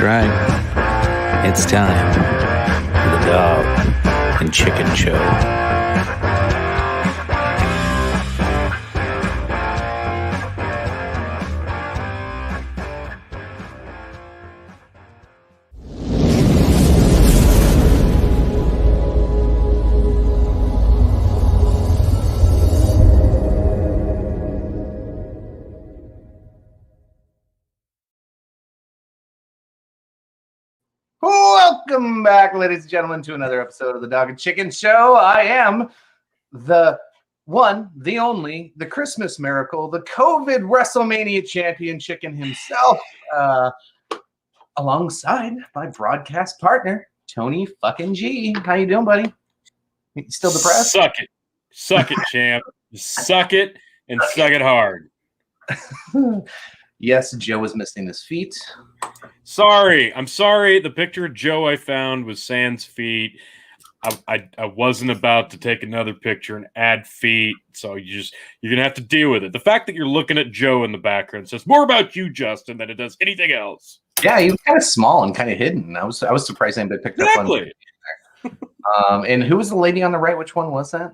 right. It's time for the Dog and Chicken Show. Welcome back, ladies and gentlemen, to another episode of the Dog and Chicken Show. I am the one, the only, the Christmas miracle, the COVID WrestleMania champion chicken himself, alongside my broadcast partner, Tony fucking G. How you doing, buddy? You still depressed? Suck it, champ. Suck it and suck it hard. Yes, Joe is missing his feet. I'm sorry. The picture of Joe I found was sans feet. I wasn't about to take another picture and add feet, so you're gonna have to deal with it. The fact that you're looking at Joe in the background says more about you, Justin, than it does anything else. Yeah, he was kind of small and kind of hidden. I was surprised anybody picked up on. And who was the lady on the right? Which one was that?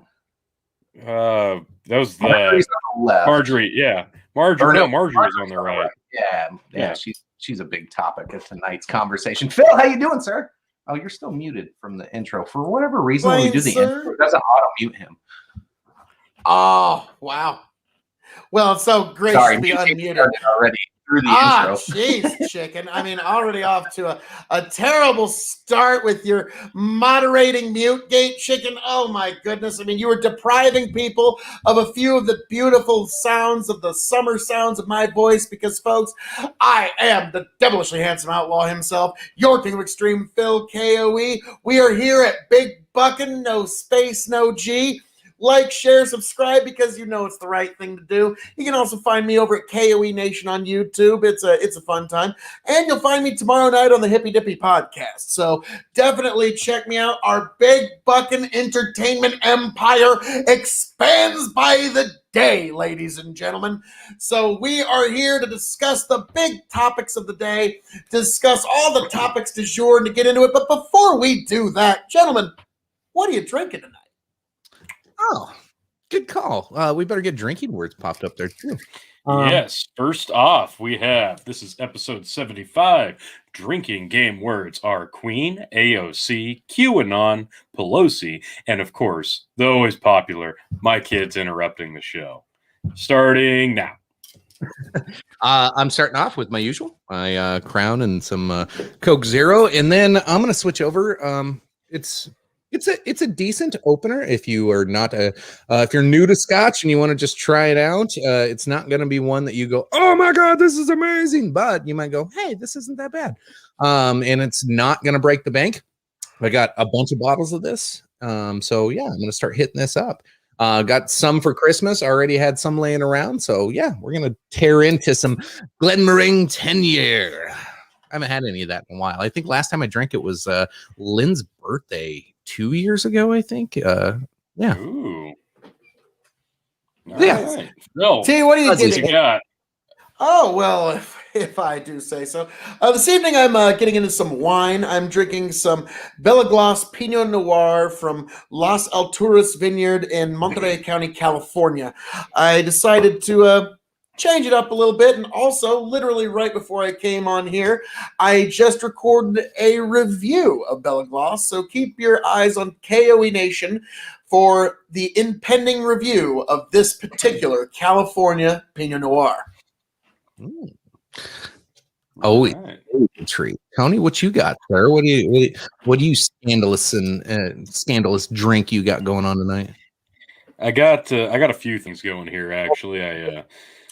That was the Marjorie's on the left. Marjorie. Yeah, Marjorie was on the right. Yeah. She's a big topic of tonight's conversation. Phil, how you doing, sir? Oh, you're still muted from the intro. For whatever reason, when we do the intro, it doesn't auto-mute him. Oh, wow. Well, it's so great to be unmuted already through the intro. Jeez, chicken. I mean, already off to a terrible start with your moderating mute gate, chicken. Oh, my goodness. I mean, you were depriving people of a few of the beautiful sounds of the summer sounds of my voice because, folks, I am the devilishly handsome outlaw himself, your king of extreme, Phil KOE. We are here at Big Buckin', no space, no G. Like, share, subscribe, because you know it's the right thing to do. You can also find me over at KOE Nation on YouTube. It's a fun time. And you'll find me tomorrow night on the Hippy Dippy podcast. So definitely check me out. Our Big Buckin' entertainment empire expands by the day, ladies and gentlemen. So we are here to discuss the big topics of the day, discuss all the topics du jour, and to get into it. But before we do that, gentlemen, what are you drinking tonight? Oh, good call. We better get drinking words popped up there too. Yes. First off, this is episode 75. Drinking game words are Queen, AOC, QAnon, Pelosi, and of course, the always popular, my kids interrupting the show. Starting now. I'm starting off with my usual, my Crown and some Coke Zero, and then I'm going to switch over. It's a decent opener if you are not if you're new to Scotch and you want to just try it out. It's not going to be one that you go, oh my god, this is amazing, but you might go, hey, this isn't that bad. And it's not going to break the bank. I got a bunch of bottles of this, so yeah, I'm going to start hitting this up. Got some for Christmas. Already had some laying around, so yeah, we're going to tear into some Glenmorangie 10-year. I haven't had any of that in a while. I think last time I drank it was Lynn's birthday 2 years ago, I think. Yeah. Ooh. Yeah. Right. No. T, what do you think you got? Oh, well, if I do say so. This evening I'm getting into some wine. I'm drinking some Belaglas Pinot Noir from Las Alturas Vineyard in Monterey County, California. I decided to change it up a little bit, and also literally right before I came on here, I just recorded a review of Belaglas, so keep your eyes on KOE Nation for the impending review of this particular California Pinot Noir. Oh, treat. Tony, what you got, sir? What do you scandalous drink you got going on tonight? I got a few things going here, actually.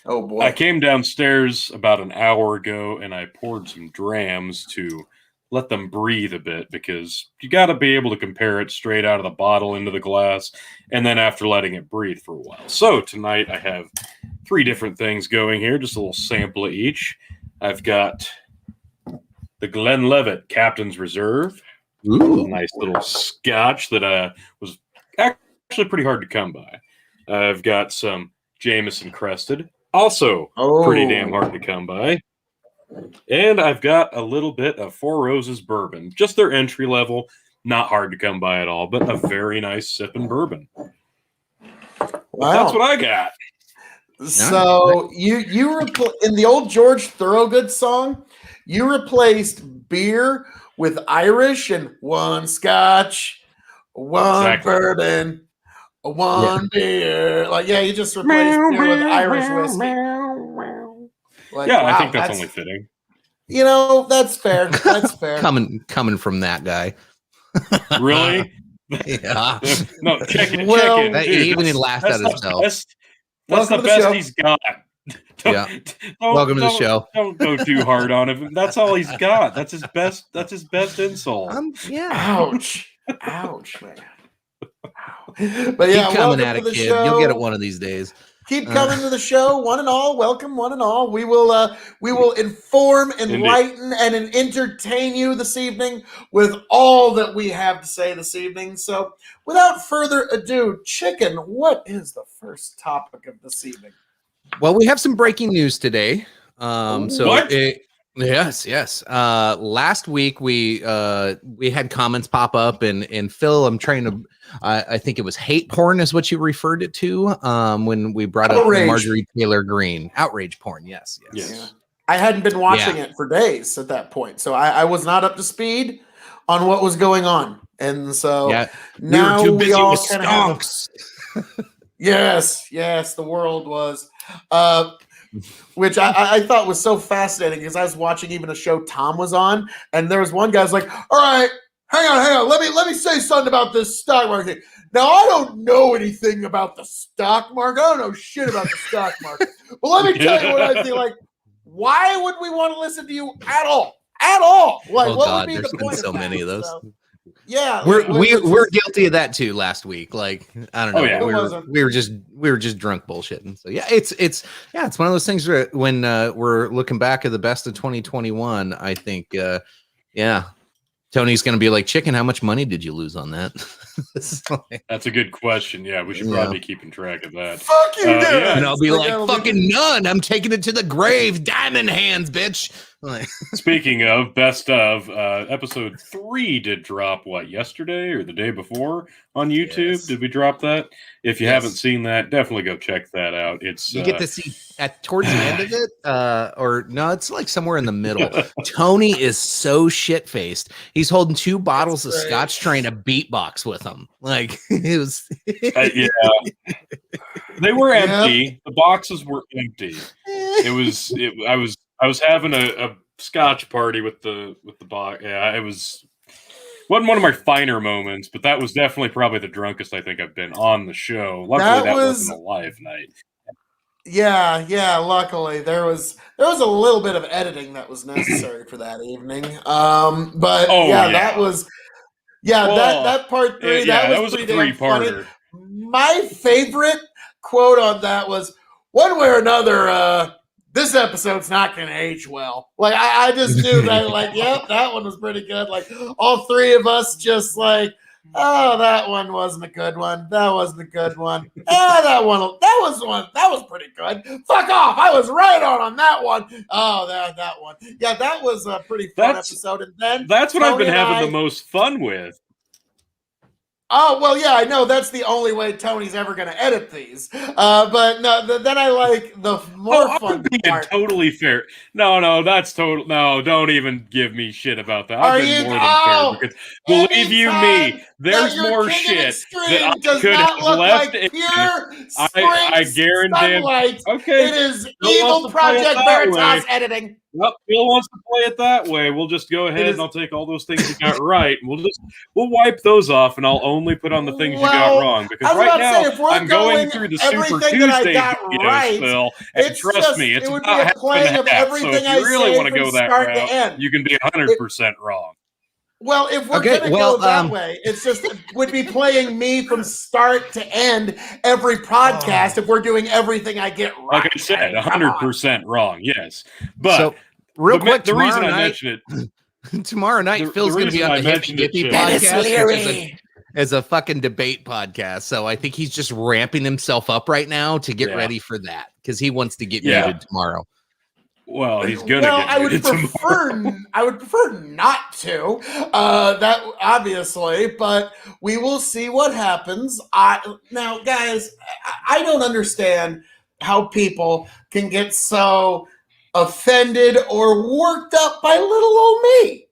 Oh boy! I came downstairs about an hour ago and I poured some drams to let them breathe a bit because you got to be able to compare it straight out of the bottle into the glass and then after letting it breathe for a while. So tonight I have 3 different things going here, just a little sample of each. I've got the Glenlivet Captain's Reserve. Ooh. A nice little scotch that was actually pretty hard to come by. I've got some Jameson Crested. Also pretty damn hard to come by. And I've got a little bit of Four Roses bourbon. Just their entry level. Not hard to come by at all, but a very nice sipping bourbon. Wow. That's what I got. So you in the old George Thorogood song, you replaced beer with Irish and one Scotch, one bourbon, one beer. Like, yeah, you just replaced beer with Irish whiskey. Like, Yeah, wow, I think that's only fitting. You know, that's fair. That's fair. coming from that guy. Really? Yeah. No, check it. Well, check it. Dude, even he laughed at himself. That's Welcome the to the show. best he's got. Yeah. Welcome to the show. Don't go too hard on him. That's all he's got. That's his best. That's his best insult. Yeah. Ouch. Ouch, man. Ow. But yeah, Keep coming welcome at to it, the kid. show. You'll get it one of these days. Keep coming to the show, one and all. Welcome, one and all. We will inform, enlighten, and entertain you this evening with all that we have to say this evening. So, without further ado, Chicken, what is the first topic of this evening? Well, we have some breaking news today. What? Yes. Last week we had comments pop up, and Phil, I'm trying to. I think it was hate porn is what you referred it to when we brought Outrage. up Marjorie Taylor Greene. Outrage porn. Yes. Yes. I hadn't been watching it for days at that point, so I was not up to speed on what was going on, and so now we were too busy all with kind of have skunks. Yes, the world was. Which I thought was so fascinating because I was watching even a show Tom was on, and there was one guy's like, "All right, hang on, let me say something about this stock market." Now I don't know anything about the stock market. I don't know shit about the stock market. But let me tell you what I think. Like, why would we want to listen to you at all? At all? Like, Oh what God, would be there's the been point so many of those. So, yeah, We're guilty of that too. Last week, like I don't know, Oh, yeah. we were just drunk bullshitting. So yeah, it's one of those things where when we're looking back at the best of 2021, I think Tony's gonna be like, Chicken, how much money did you lose on that? That's a good question. Yeah, we should probably be keeping track of that. Fuck you, dude. yeah. And I'll be like, that'll fucking none. I'm taking it to the grave. Diamond hands, bitch. Like, Speaking of best of, episode 3 did drop yesterday or the day before on YouTube? Yes. Did we drop that? If you Yes. haven't seen that, definitely go check that out. It's you get to see towards the end of it, or no, it's like somewhere in the middle. Tony is so shit faced. He's holding 2 bottles of great. scotch, trying to beatbox with them. Like it was. yeah, they were empty. The boxes were empty. I was having a scotch party with the box. Yeah, it wasn't one of my finer moments, but that was definitely probably the drunkest I think I've been on the show. Luckily, that wasn't a live night. Yeah. Luckily, there was a little bit of editing that was necessary for that evening. But that was that part 3. that was a pretty damn funny. 3-parter. My favorite quote on that was, "One way or another, this episode's not going to age well." Like I just knew that. Like, yep, that one was pretty good. Like all 3 of us just like, oh, that one wasn't a good one. That wasn't a good one. That was pretty good. Fuck off! I was right on that one. Oh, that one. Yeah, that was a pretty fun episode. And then that's what I've been Tony and having the most fun with. Oh, well, yeah, I know that's the only way Tony's ever going to edit these. But no, then I like the more fun I'm being part. totally fair. No, that's total. No, don't even give me shit about that. Are I've been you- more than oh, fair because believe you me, anytime there's your more King of shit Extreme that I does could not have look left like in. pure I spring guarantee. sunlight. Okay, It is Bill evil wants to play it Project that Veritas way. editing. Well, Bill wants to play it that way. We'll just go ahead is- and I'll take all those things you got right. We'll wipe those off, and I'll only put on the things you got Well, wrong. I Because was right about to say, now if we're I'm going going through the Super everything that I Tuesday got videos, right, Phil, and it's trust just- me, it's it would be about a half playing and of half. everything So if I you really say want to from go that start to route, end. you can be 100% wrong. Well, if we're Okay, going to well, go that way, it's just would be playing me from start to end every podcast if we're doing everything I get right. Like I said, mean, come on. 100% wrong. Yes, but So real the, quick, the reason tomorrow I night, mention it, tomorrow night, the Phil's going to be reason on I the Hippie mentioned it, Dippy Chick. Dennis podcast, which Leary. is a fucking debate podcast. So I think he's just ramping himself up right now to get Yeah. ready for that because he wants to get Yeah. muted tomorrow. Well, he's gonna Well, get I would muted tomorrow. I would prefer not to. That obviously, but we will see what happens. Now, guys, I don't understand how people can get so offended or worked up by little old me.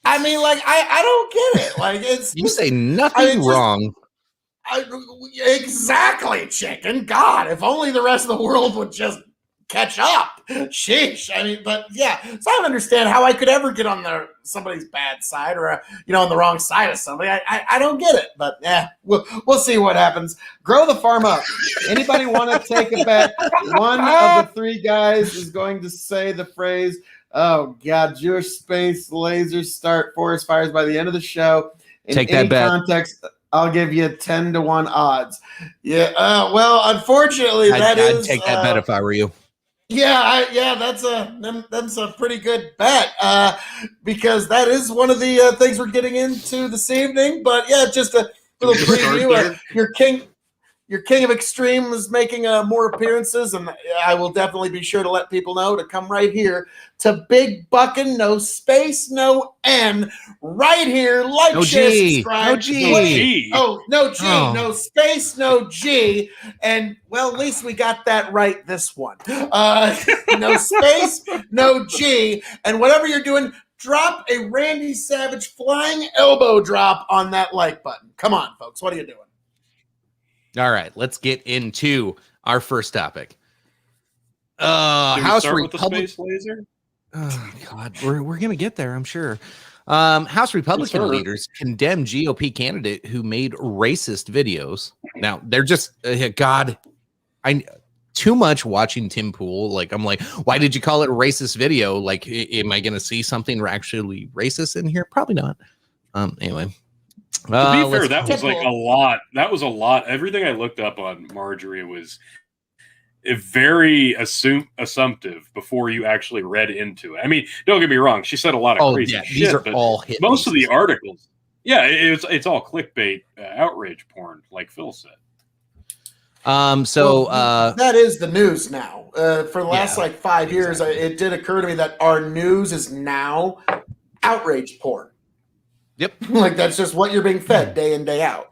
I mean, like, I don't get it. Like, it's You say nothing just- wrong. Exactly, chicken. God, if only the rest of the world would just catch up. Sheesh. I mean, but yeah, so I don't understand how I could ever get on somebody's bad side or on the wrong side of somebody. I don't get it, but yeah, we'll see what happens. Grow the farm up. Anybody want to take a bet? One of the three guys is going to say the phrase, "Oh God, Jewish space lasers start forest fires by the end of the show." In Take that any bet. context, I'll give you 10-1 odds. Yeah. Well, unfortunately, I'd take that bet if I were you. Yeah, that's a pretty good bet because that is one of the things we're getting into this evening. But yeah, just a little Just start preview. there. Your king of extreme is making more appearances, and I will definitely be sure to let people know to come right here to Big Buckin', no space, no N, right here. Like, No share, G. subscribe. No G. No G. Oh, no G, Oh. no space, no G. And, well, at least we got that right this one. No space, no G. And whatever you're doing, drop a Randy Savage flying elbow drop on that like button. Come on, folks. What are you doing? All right, let's get into our first topic. Can we House start with the Republic. space laser? Oh God, we're gonna get there, I'm sure. House Republican sir. leaders condemn GOP candidate who made racist videos. Now they're just God. Too much watching Tim Pool. Like I'm like, why did you call it a racist video? Like, am I gonna see something actually racist in here? Probably not. Anyway. To be fair, let's- that was like a lot. That was a lot. Everything I looked up on Marjorie was very assumptive before you actually read into it. I mean, don't get me wrong; she said a lot of crazy shit. these are but all hit most of the pieces. articles, yeah, it's all clickbait, outrage porn, like Phil said. That is the news now. For the last Yeah, like 5 years, exactly. it did occur to me that our news is now outrage porn. Yep. Like that's just what you're being fed day in, day out.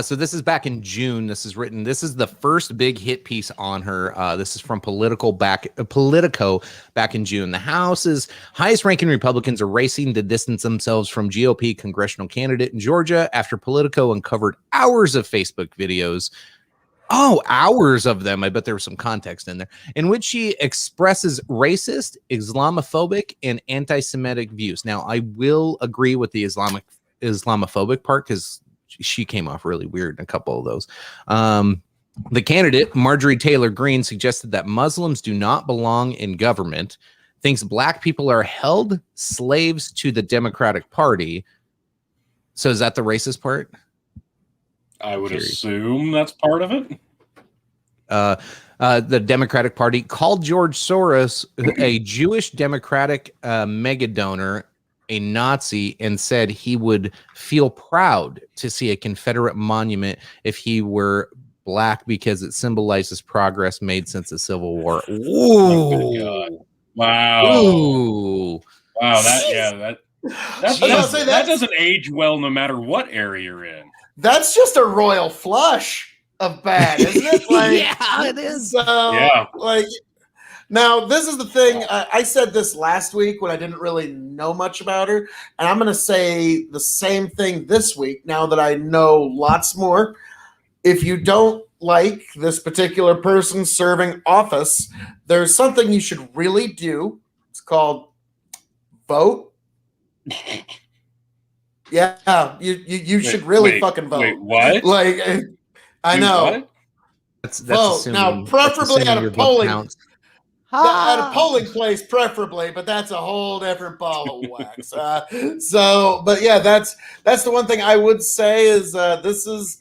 So this is back in June. This is written. This is the first big hit piece on her. This is from Politico back in June. The House's highest-ranking Republicans are racing to distance themselves from GOP congressional candidate in Georgia after Politico uncovered hours of Facebook videos. Oh, hours of them. I bet there was some context in there, in which she expresses racist, Islamophobic, and anti-Semitic views. Now, I will agree with the Islamophobic part because she came off really weird in a couple of those. The candidate, Marjorie Taylor Greene, suggested that Muslims do not belong in government, thinks black people are held slaves to the Democratic Party. So is that the racist part? I would Curious. assume that's part of it. The Democratic Party called George Soros a Jewish Democratic mega donor, a Nazi, and said he would feel proud to see a Confederate monument if he were black because it symbolizes progress made since the Civil War. Oh, good Ooh. God. Wow. Ooh. Wow. Jeez. That doesn't age well no matter what area you're in. That's just a royal flush of bad, isn't it? Like, Yeah, it is. So, Yeah. like, now this is the thing. I said this last week when I didn't really know much about her, and I'm going to say the same thing this week now that I know lots more. If you don't like this particular person serving office, there's something you should really do. It's called vote. Yeah, you should really fucking vote. Wait, what? Like, I Do know. what? That's Vote. assuming, Now, preferably at a your vote polling- counts. At a polling place, preferably, but that's a whole different ball of wax. But yeah, that's the one thing I would say is this is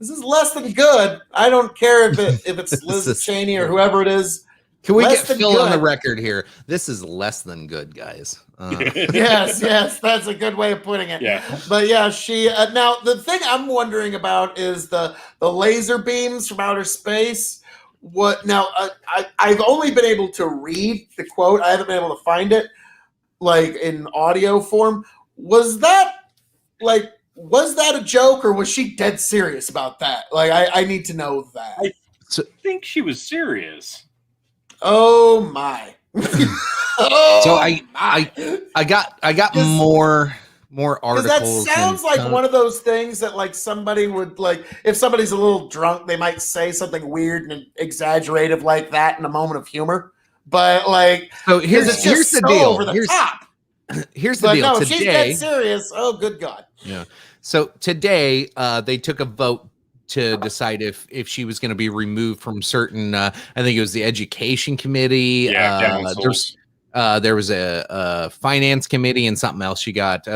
less than good. I don't care if it's This Liz is- Cheney or whoever it is. Can we Less get than Phil on the good. record here? This is less than good, guys. Yes, that's a good way of putting it. Yeah. But yeah, she now the thing I'm wondering about is the laser beams from outer space. what now? I've only been able to read the quote. I haven't been able to find it like in audio form. Was that a joke, or was she dead serious about that? Like, I need to know that. I think she was serious. Oh my! So I got more articles. Because that sounds like and, one of those things that like somebody would like. If somebody's a little drunk, they might say something weird and exaggerative like that in a moment of humor. But like, So here's the so deal. Over the top. Here's the But deal. no, if she's Today, dead serious, oh good God. yeah. So today, they took a vote to decide if she was going to be removed from certain. I think it was the education committee. Councils. There was a finance committee and something else. She got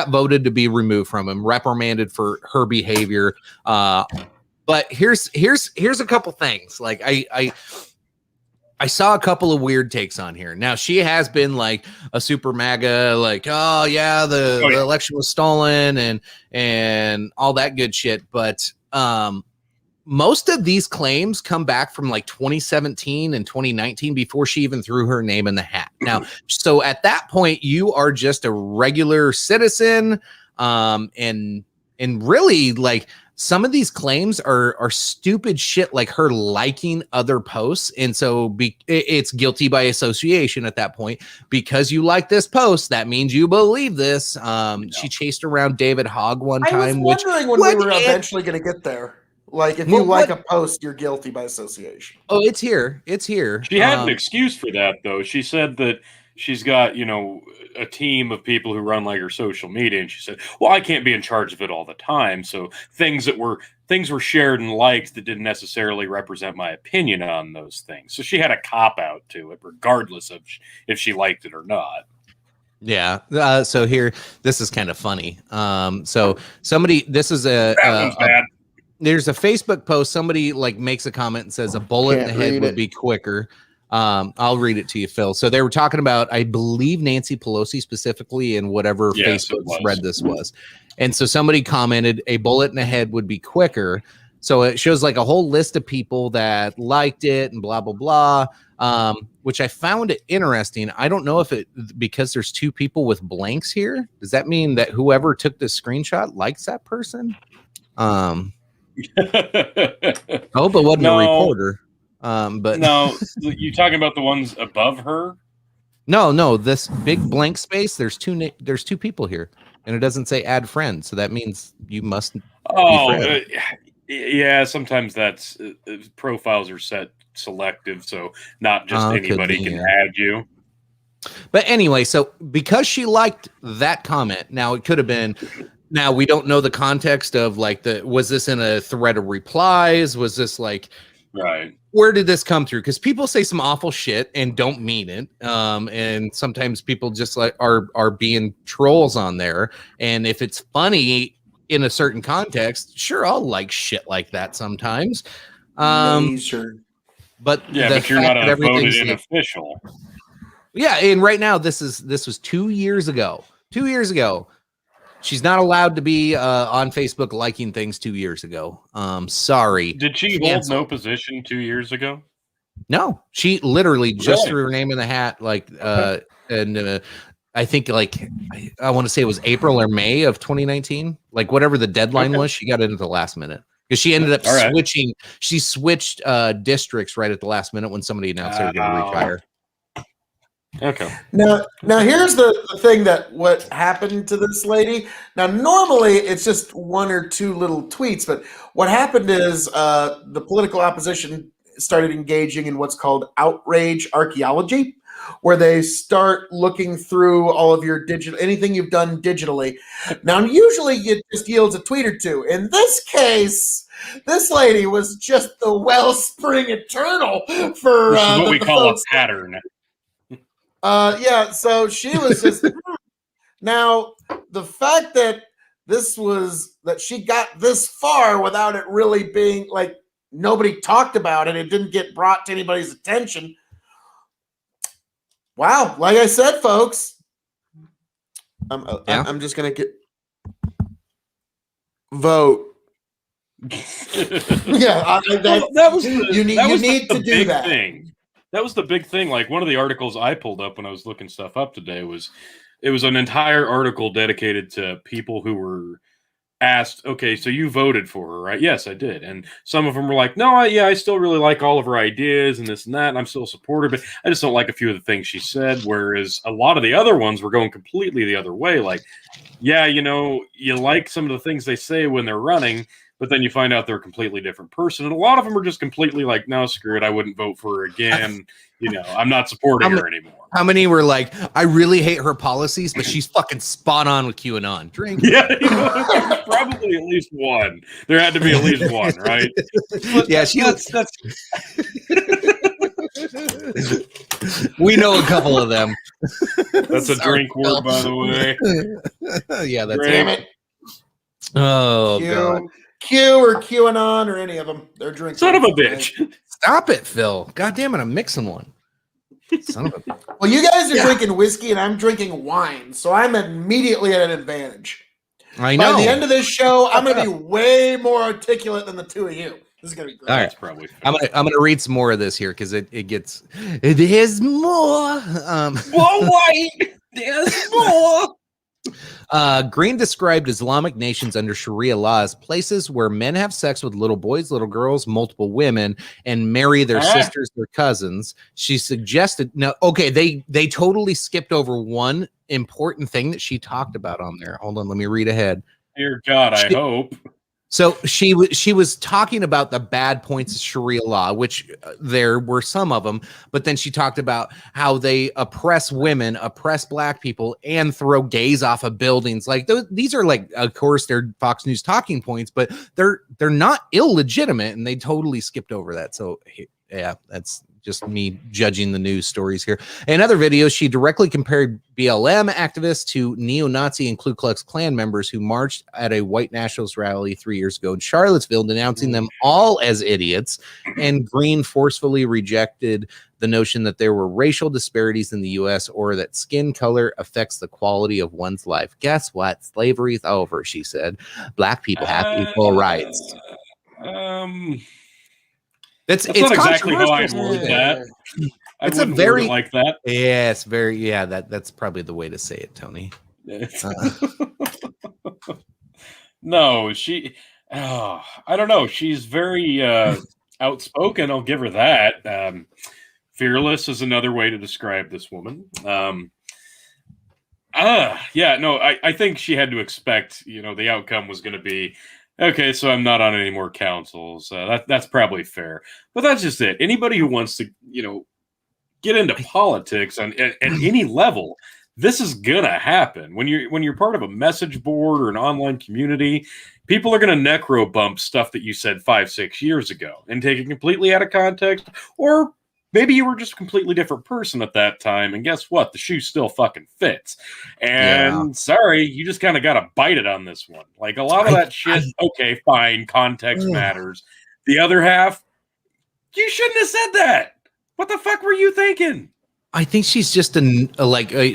voted to be removed from him, reprimanded for her behavior. But here's a couple things. Like I saw a couple of weird takes on here. Now she has been like a super MAGA, like, oh yeah, the election was stolen and all that good shit. But most of these claims come back from like 2017 and 2019 before she even threw her name in the hat. Now, so at that point, you are just a regular citizen, and really like some of these claims are stupid shit, like her liking other posts. And so it's guilty by association at that point. Because you like this post, that means you believe this. She chased around David Hogg one time. I was wondering when we were eventually going to get there. Like, if you like a post, you're guilty by association. Oh, it's here. It's here. She had an excuse for that, though. She said that she's got, a team of people who run like her social media, and she said, well, I can't be in charge of it all the time. So things were shared and liked that didn't necessarily represent my opinion on those things. So she had a cop out to it, regardless of if she liked it or not. Yeah. So here, this is kind of funny. So somebody, this is there's a Facebook post. Somebody like makes a comment and says a bullet in the head would be quicker. I'll read it to you, Phil. So they were talking about, I believe, Nancy Pelosi specifically, and whatever Facebook thread this was. And so somebody commented a bullet in the head would be quicker. So it shows like a whole list of people that liked it and blah, blah, blah, which I found it interesting. I don't know if because there's two people with blanks here. Does that mean that whoever took this screenshot likes that person? Oh, but wasn't a reporter. But no, you talking about the ones above her? No, this big blank space. There's two people here, and it doesn't say add friend, so that means you must. Yeah. Sometimes that's profiles are set selective, so not just anybody can add you. But anyway, so because she liked that comment, now it could have been. Now we don't know the context of like was this in a thread of replies? Was this like right? Where did this come through? Because people say some awful shit and don't mean it. And sometimes people just like are being trolls on there. And if it's funny in a certain context, sure, I'll like shit like that sometimes. Sure. But you're not a voted in official. Yeah, and right now this was 2 years ago. 2 years ago. She's not allowed to be on Facebook liking things 2 years ago. Sorry. Did she hold no position 2 years ago? No, she literally just threw her name in the hat. Like, and I think like I want to say it was April or May of 2019. Like whatever the deadline was, she got it at the last minute because she ended up switching. She switched districts right at the last minute when somebody announced they were going to retire. Okay. Now here's the thing that what happened to this lady. Now, normally it's just one or two little tweets, but what happened is the political opposition started engaging in what's called outrage archaeology, where they start looking through all of your anything you've done digitally. Now, usually it just yields a tweet or two. In this case, this lady was just the wellspring eternal for this is what we call folks. A pattern. So she was just now the fact that she got this far without it really being like nobody talked about it didn't get brought to anybody's attention. Wow, like I said, folks, I'm just gonna vote Yeah, Well, that was the, you need, that you was need the to do big that. thing. That was the big thing. Like one of the articles I pulled up when I was looking stuff up today was it was an entire article dedicated to people who were asked, okay, so you voted for her, right? Yes, I did. And some of them were like, no, I still really like all of her ideas and this and that, and I'm still a supporter, but I just don't like a few of the things she said. Whereas a lot of the other ones were going completely the other way. Like, yeah, you know, you like some of the things they say when they're running, but then you find out they're a completely different person. And a lot of them are just completely like, no, screw it, I wouldn't vote for her again. You know, I'm not supporting her anymore. How many were like, I really hate her policies, but she's fucking spot on with QAnon? Drink. Yeah, you know, probably at least one. There had to be at least one, right? But Yeah, that's we know a couple of them. that's a Sorry, drink word, by the way. Yeah, that's Damn it. it. Oh god. Q or QAnon or any of them. They're drinking. Son of a bitch. Stop it, Phil. God damn it, I'm mixing one. Son of a Well, you guys are drinking whiskey and I'm drinking wine, so I'm immediately at an advantage. I know. By the end of this show, I'm going to be way more articulate than the two of you. This is going to be great. All right. That's probably fair. I'm gonna read some more of this here because it is more. Whoa, white. There's more. Green described Islamic nations under Sharia law as places where men have sex with little boys, little girls, multiple women, and marry their sisters or cousins. She suggested they totally skipped over one important thing that she talked about on there. Hold on, let me read ahead. Dear God, I hope. So she was talking about the bad points of Sharia law, which there were some of them, but then she talked about how they oppress women, oppress black people, and throw gays off of buildings. Like these are like, of course, they're Fox News talking points, but they're not illegitimate, and they totally skipped over that. So yeah, that's just me judging the news stories here. In other videos, she directly compared BLM activists to neo-Nazi and Ku Klux Klan members who marched at a white nationalist rally 3 years ago in Charlottesville, denouncing them all as idiots. And Green forcefully rejected the notion that there were racial disparities in the U.S. or that skin color affects the quality of one's life. Guess what? Slavery's over, she said. Black people have equal rights. That's it's not exactly how I'd word that. It's I a very word it like that. Yeah, it's very that's probably the way to say it, Tony. No, I don't know. She's very outspoken. I'll give her that. Fearless is another way to describe this woman. I think she had to expect, the outcome was going to be, okay, so I'm not on any more councils. That's probably fair. But that's just it. Anybody who wants to, get into politics at any level, this is gonna happen. When you're part of a message board or an online community, people are gonna necro bump stuff that you said 5-6 years ago and take it completely out of context. Or maybe you were just a completely different person at that time, and guess what? The shoe still fucking fits. And sorry, you just kind of got to bite it on this one. Like a lot of that shit, okay, fine, context matters. The other half, you shouldn't have said that. What the fuck were you thinking? I think she's just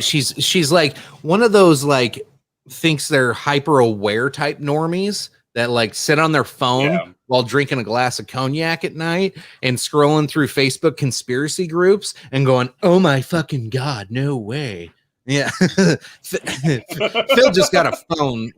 she's like one of those like thinks they're hyper aware type normies that like sit on their phone while drinking a glass of cognac at night and scrolling through Facebook conspiracy groups and going, oh my fucking God, no way. Yeah. Phil just got a phone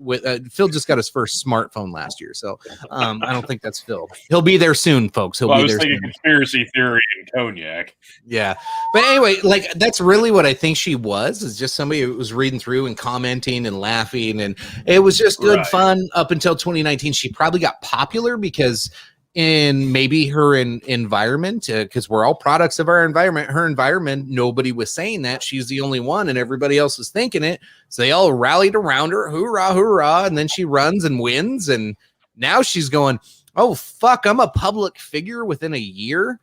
Phil just got his first smartphone last year. So I don't think that's Phil. He'll be there soon, folks. I was thinking conspiracy theory and cognac. Yeah. But anyway, like that's really what I think she was, is just somebody who was reading through and commenting and laughing. And it was just good fun up until 2019. She probably got popular because in maybe her environment, because we're all products of our environment, her environment, nobody was saying that. She's the only one and everybody else was thinking it. So they all rallied around her. Hoorah, hoorah. And then she runs and wins. And now she's going, oh, fuck, I'm a public figure within a year.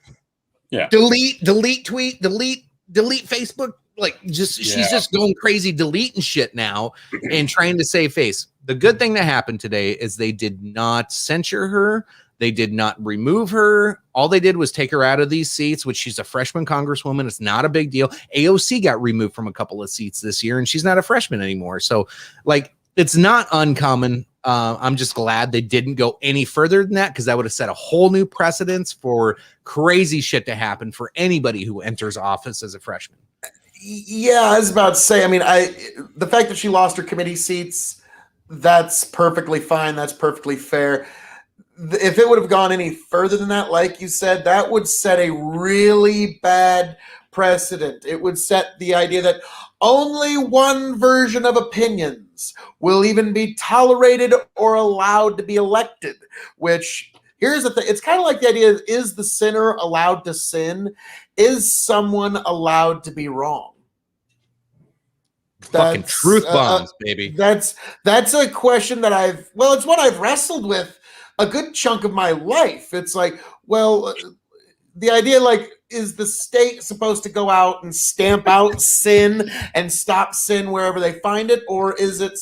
Yeah. Delete tweet, delete Facebook. Like she's just going crazy, deleting shit now and trying to save face. The good thing that happened today is they did not censure her. They did not remove her. All they did was take her out of these seats, which she's a freshman congresswoman. It's not a big deal. AOC got removed from a couple of seats this year, and she's not a freshman anymore. So, like, it's not uncommon I'm just glad they didn't go any further than that, because that would have set a whole new precedence for crazy shit to happen for anybody who enters office as a freshman. Yeah, I was about to say. I mean, the fact that she lost her committee seats, that's perfectly fine. That's perfectly fair. If it would have gone any further than that, like you said, that would set a really bad precedent. It would set the idea that only one version of opinions will even be tolerated or allowed to be elected, which, here's the thing. It's kind of like the idea, is the sinner allowed to sin? Is someone allowed to be wrong? Fucking truth bombs, baby. That's a question that it's one I've wrestled with a good chunk of my life. It's like, well, the idea, like, is the state supposed to go out and stamp out sin and stop sin wherever they find it? Or is the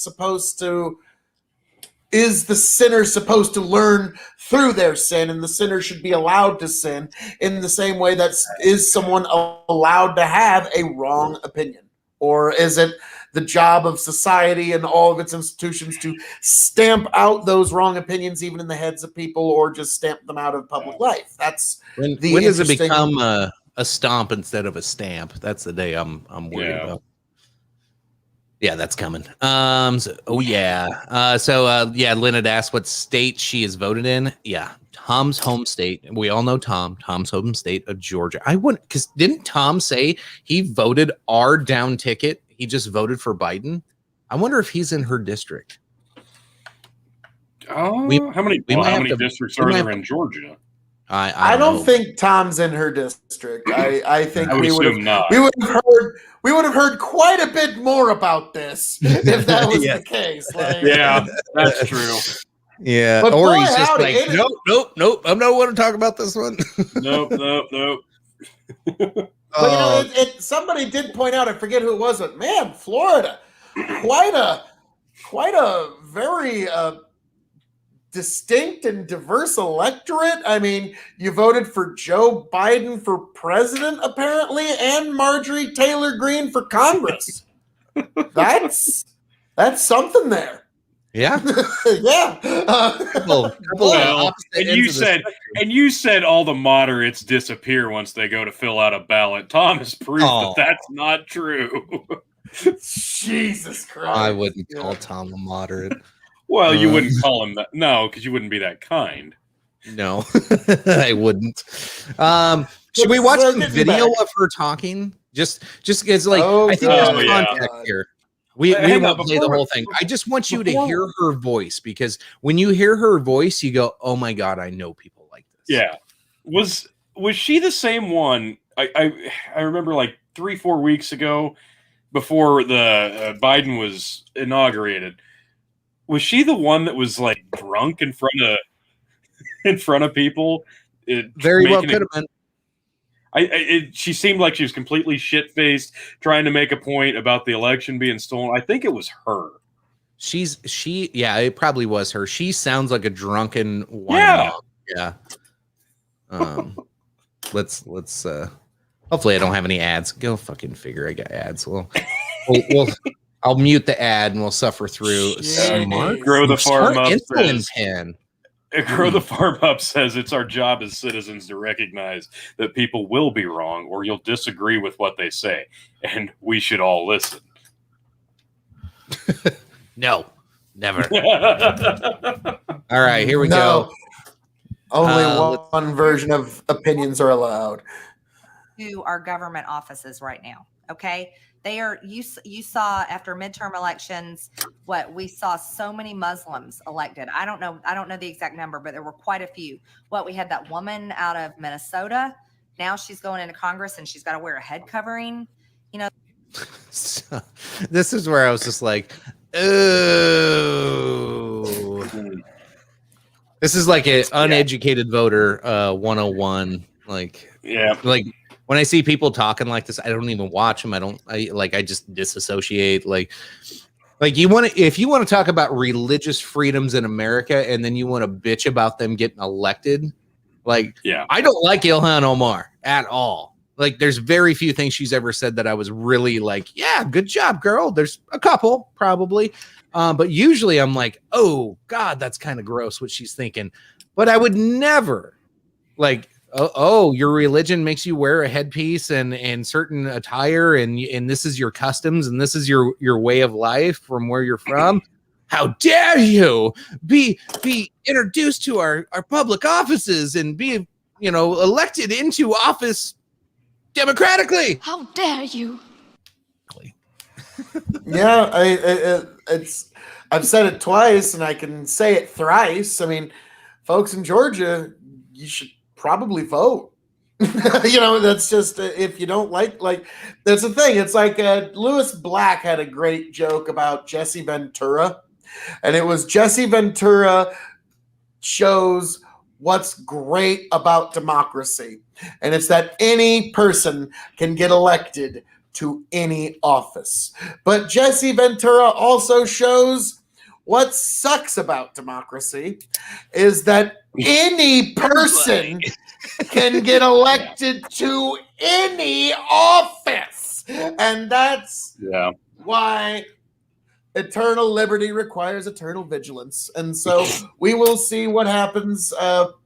sinner supposed to learn through their sin, and the sinner should be allowed to sin in the same way that is someone allowed to have a wrong opinion? Or is it the job of society and all of its institutions to stamp out those wrong opinions even in the heads of people, or just stamp them out of public life? That's when does it become a stomp instead of a stamp? That's the day I'm worried about. Yeah, that's coming. So Lynn had asked what state she has voted in. Yeah, Tom's home state. We all know Tom's home state of Georgia. I wouldn't, because didn't Tom say he voted our down ticket? He just voted for Biden. I wonder if he's in her district. Oh, how many districts are there in Georgia? I don't think Tom's in her district. I think we would have heard quite a bit more about this if that was the case. Like, yeah, that's true. Yeah, but or boy, he's just howdy, like, nope. I don't want to talk about this one. Nope. But somebody did point out, I forget who it was, but man, Florida, quite a very distinct and diverse electorate. I mean, you voted for Joe Biden for president, apparently, and Marjorie Taylor Greene for Congress. That's something there. Yeah. Yeah. And you said all the moderates disappear once they go to fill out a ballot. Tom has proved that that's not true. Jesus Christ. I wouldn't call Tom a moderate. Well, you wouldn't call him that. No, because you wouldn't be that kind. No, I wouldn't. Should we watch some video of her talking? Just because, like, I think there's context here. We won't play the whole thing. I just want you to hear her voice, because when you hear her voice, you go, "Oh my God, I know people like this." Yeah. Was she the same one? I remember like 3-4 weeks ago, before the Biden was inaugurated. Was she the one that was like drunk in front of people? Very well could have been. She seemed like she was completely shit-faced, trying to make a point about the election being stolen. I think it was her. It probably was her. She sounds like a drunken wine dog. Yeah. Let's hopefully I don't have any ads. Go fucking figure. I got ads. We'll I'll mute the ad and we'll suffer through. Grow the farm up. Insulin pen. Grow the Farm Up says it's our job as citizens to recognize that people will be wrong, or you'll disagree with what they say, and we should all listen. No, never. All right, here we go. Only one version of opinions are allowed. To our government offices right now, okay? They are, you saw after midterm elections, we saw so many Muslims elected. I don't know the exact number, but there were quite a few. We had that woman out of Minnesota. Now she's going into Congress and she's got to wear a head covering. You know, so, this is where I was just like, oh, this is like an uneducated voter 101. Like, when I see people talking like this, I don't even watch them. I just disassociate. Like if you want to talk about religious freedoms in America, and then you want to bitch about them getting elected, I don't like Ilhan Omar at all. Like, there's very few things she's ever said that I was really like, yeah, good job, girl. There's a couple, probably. But usually I'm like, oh, God, that's kind of gross what she's thinking. But I would never, like, oh, your religion makes you wear a headpiece and certain attire, and this is your customs, and this is your way of life from where you're from. How dare you be introduced to our public offices and be, elected into office democratically? How dare you? Yeah, I've said it twice, and I can say it thrice. I mean, folks in Georgia, you should probably vote. That's just if you don't like that's the thing. It's like Lewis Black had a great joke about Jesse Ventura, and it was Jesse Ventura shows what's great about democracy, and it's that any person can get elected to any office. But Jesse Ventura also shows what sucks about democracy is that any person can get elected to any office. And that's why eternal liberty requires eternal vigilance. And so we will see what happens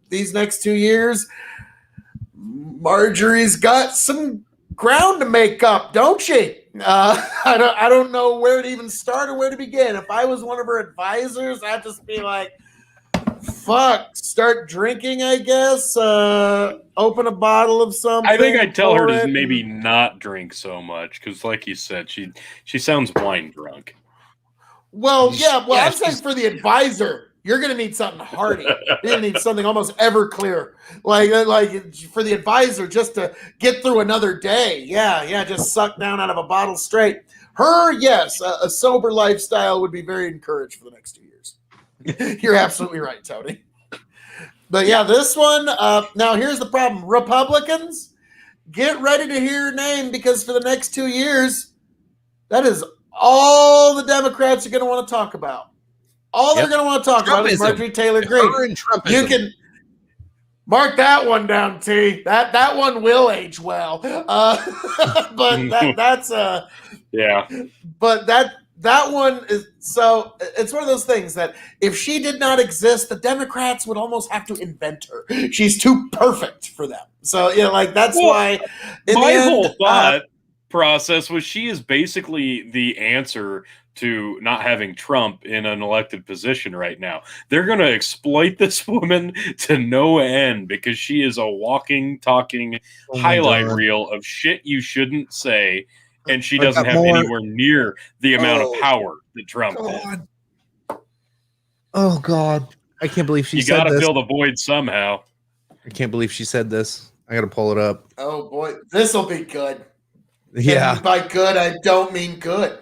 these next 2 years. Marjorie's got some ground to make up, don't she? I don't know where to even start or where to begin. If I was one of her advisors, I'd just be like, fuck, start drinking, I guess. Open a bottle of something. I think I'd tell her to maybe not drink so much because, like you said, she sounds wine drunk. Well, I'm saying for the advisor, you're going to need something hearty. You're going to need something almost Everclear. Like for the advisor, just to get through another day. Yeah, just suck down out of a bottle straight. Her, yes, a sober lifestyle would be very encouraged for the next 2 years. You're absolutely right, Tony. But yeah, this one, now here's the problem. Republicans, get ready to hear your name because for the next 2 years, that is all the Democrats are going to want to talk about. All they're going to want to talk about is Marjorie Taylor Greene. You can mark that one down, T. That one will age well. But that's yeah. But that one is so. It's one of those things that if she did not exist, the Democrats would almost have to invent her. She's too perfect for them. So that's why. My whole thought process was she is basically the answer to not having Trump in an elected position right now. They're going to exploit this woman to no end because she is a walking, talking highlight reel of shit you shouldn't say, and she doesn't have anywhere near the amount of power that Trump did. Oh, God. I can't believe she said this. You got to fill the void somehow. I can't believe she said this. I got to pull it up. Oh, boy. This will be good. Yeah. And by good, I don't mean good.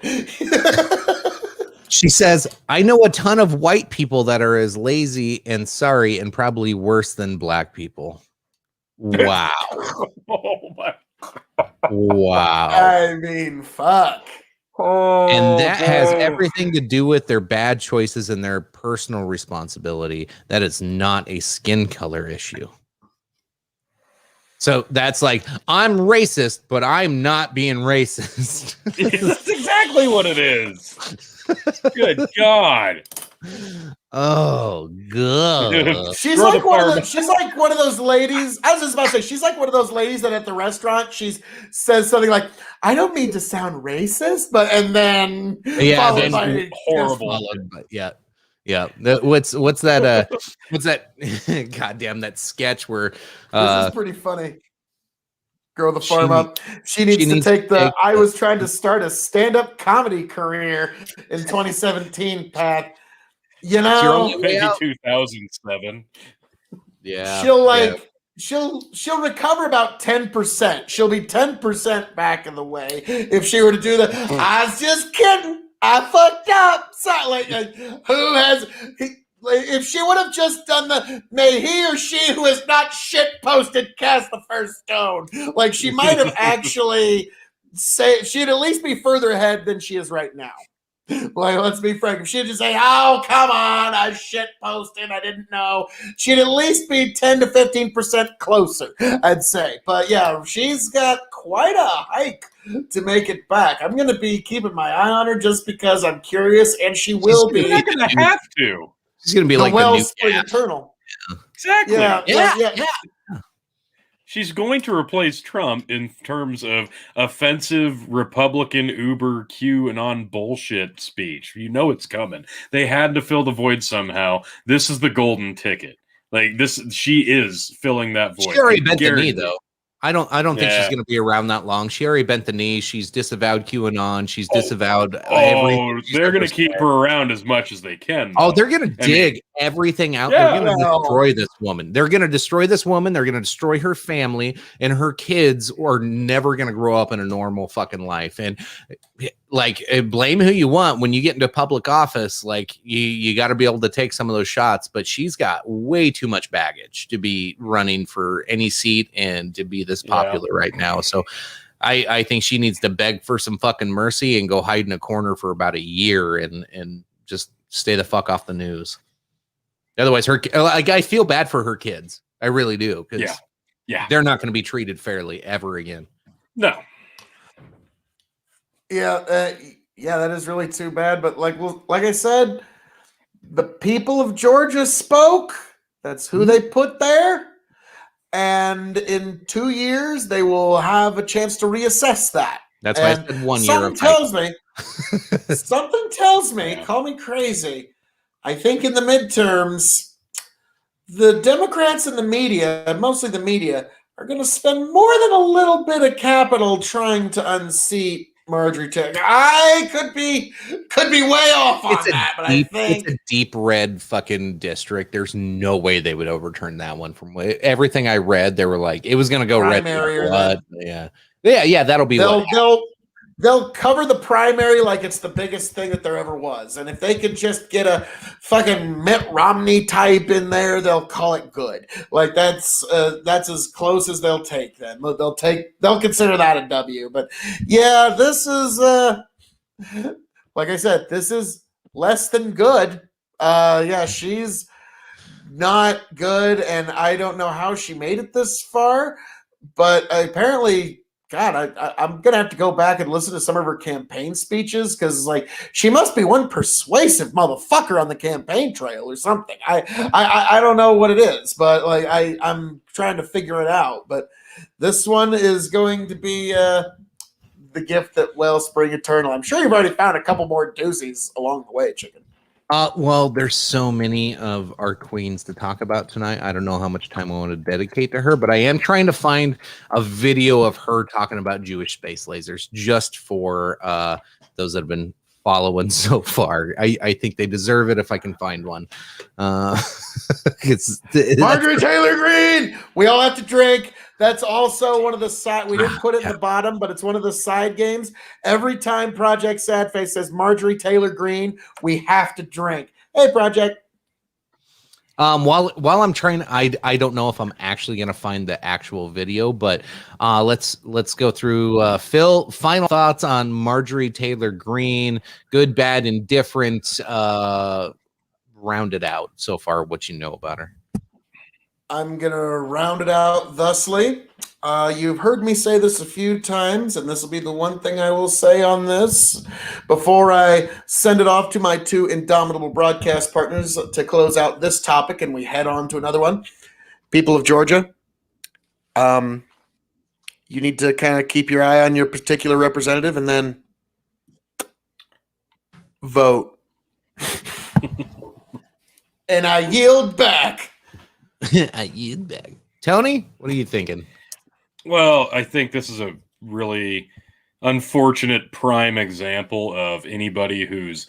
She says, I know a ton of white people that are as lazy and sorry and probably worse than black people. Wow. Oh, my. Wow. I mean, fuck. And that has everything to do with their bad choices and their personal responsibility. That is not a skin color issue. So that's like, I'm racist, but I'm not being racist. That's exactly what it is. Good God. Oh, good. She's like one of those ladies. I was just about to say, she's like one of those ladies that at the restaurant, she says something like, I don't mean to sound racist, but, and then, then by horrible. Yeah. What's that? What's that? Goddamn, that sketch where this is pretty funny. Grow the farm up. She needs to take the I was trying to start a stand-up comedy career in 2017 path. Maybe 2007. Yeah. She'll recover about 10%. She'll be 10% back in the way if she were to do that. I was just kidding. I fucked up. So, if she would have just done may he or she who has not shit posted cast the first stone. Like she might have actually she'd at least be further ahead than she is right now. Like, let's be frank. If she'd just say, "Oh, come on, I shit posted, I didn't know," she'd at least be 10 to 15% closer, I'd say. But yeah, she's got quite a hike to make it back. I'm going to be keeping my eye on her just because I'm curious, and she will You're be not going to have to. She's gonna be the like the new Wellspring Cat. Eternal. Exactly. Yeah. She's going to replace Trump in terms of offensive Republican Uber QAnon bullshit speech. You know it's coming. They had to fill the void somehow. This is the golden ticket. Like this, she is filling that void. She already bent the knee, Guaranteed. though. I don't think she's Yeah. going to be around that long. She already bent the knee. She's disavowed QAnon. She's disavowed Oh, everything. she's they're going ever to keep said. her around as much as they can. Oh, though. they're going to I mean- dig everything out. Yeah. They're going to destroy this woman. They're going to destroy this woman. They're going to destroy her family, and her kids are never going to grow up in a normal fucking life. And like, blame who you want. When you get into public office, like you got to be able to take some of those shots. But she's got way too much baggage to be running for any seat and to be this popular right now. So I think she needs to beg for some fucking mercy and go hide in a corner for about a year and just stay the fuck off the news. Otherwise, I feel bad for her kids. I really do. Because Yeah. they're not going to be treated fairly ever again. No. Yeah, that is really too bad. But like I said, the people of Georgia spoke. That's who they put there. And in 2 years, they will have a chance to reassess that. That's why I And said 1 year. Something Of tells me. Something tells me. Call me crazy. I think in the midterms, the Democrats and the media, mostly the media, are going to spend more than a little bit of capital trying to unseat Marjorie Taylor. I could be way off on that, but I think it's a deep red fucking district. There's no way they would overturn that one. From everything I read, they were like it was going to go red. Primary or blood. Yeah. That'll be they'll cover the primary like it's the biggest thing that there ever was. And if they could just get a fucking Mitt Romney type in there, they'll call it good. Like that's as close as they'll take then. They'll consider that a W. But yeah, this is like I said, this is less than good. Yeah, she's not good, and I don't know how she made it this far, but apparently God, I'm gonna have to go back and listen to some of her campaign speeches because, like, she must be one persuasive motherfucker on the campaign trail or something. I don't know what it is, but like I'm trying to figure it out. But this one is going to be the gift that Wellspring Eternal. I'm sure you've already found a couple more doozies along the way, Chicken. Well, there's so many of our queens to talk about tonight. I don't know how much time I want to dedicate to her, but I am trying to find a video of her talking about Jewish space lasers just for those that have been following so far. I think they deserve it if I can find one. Marjorie Taylor Greene. We all have to drink. That's also one of the side. We didn't put it in the bottom, but it's one of the side games. Every time Project Sadface says Marjorie Taylor Greene, we have to drink. Hey, Project. While I'm trying, I don't know if I'm actually gonna find the actual video, but let's go through Phil. Final thoughts on Marjorie Taylor Greene, good, bad, indifferent, rounded out so far. What you know about her? I'm going to round it out thusly. You've heard me say this a few times, and this will be the one thing I will say on this before I send it off to my two indomitable broadcast partners to close out this topic and we head on to another one. People of Georgia, you need to kind of keep your eye on your particular representative and then vote. And I yield back. I yield back. Tony, what are you thinking? Well, I think this is a really unfortunate prime example of anybody who's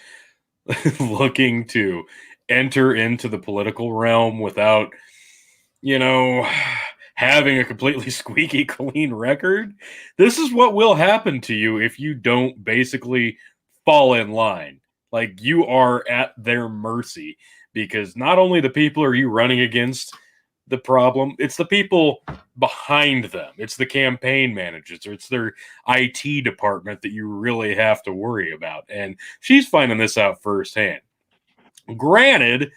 looking to enter into the political realm without, having a completely squeaky clean record. This is what will happen to you if you don't basically fall in line. Like, you are at their mercy because not only the people are you running against the problem. It's the people behind them. It's the campaign managers, or it's their IT department that you really have to worry about. And she's finding this out firsthand. Granted,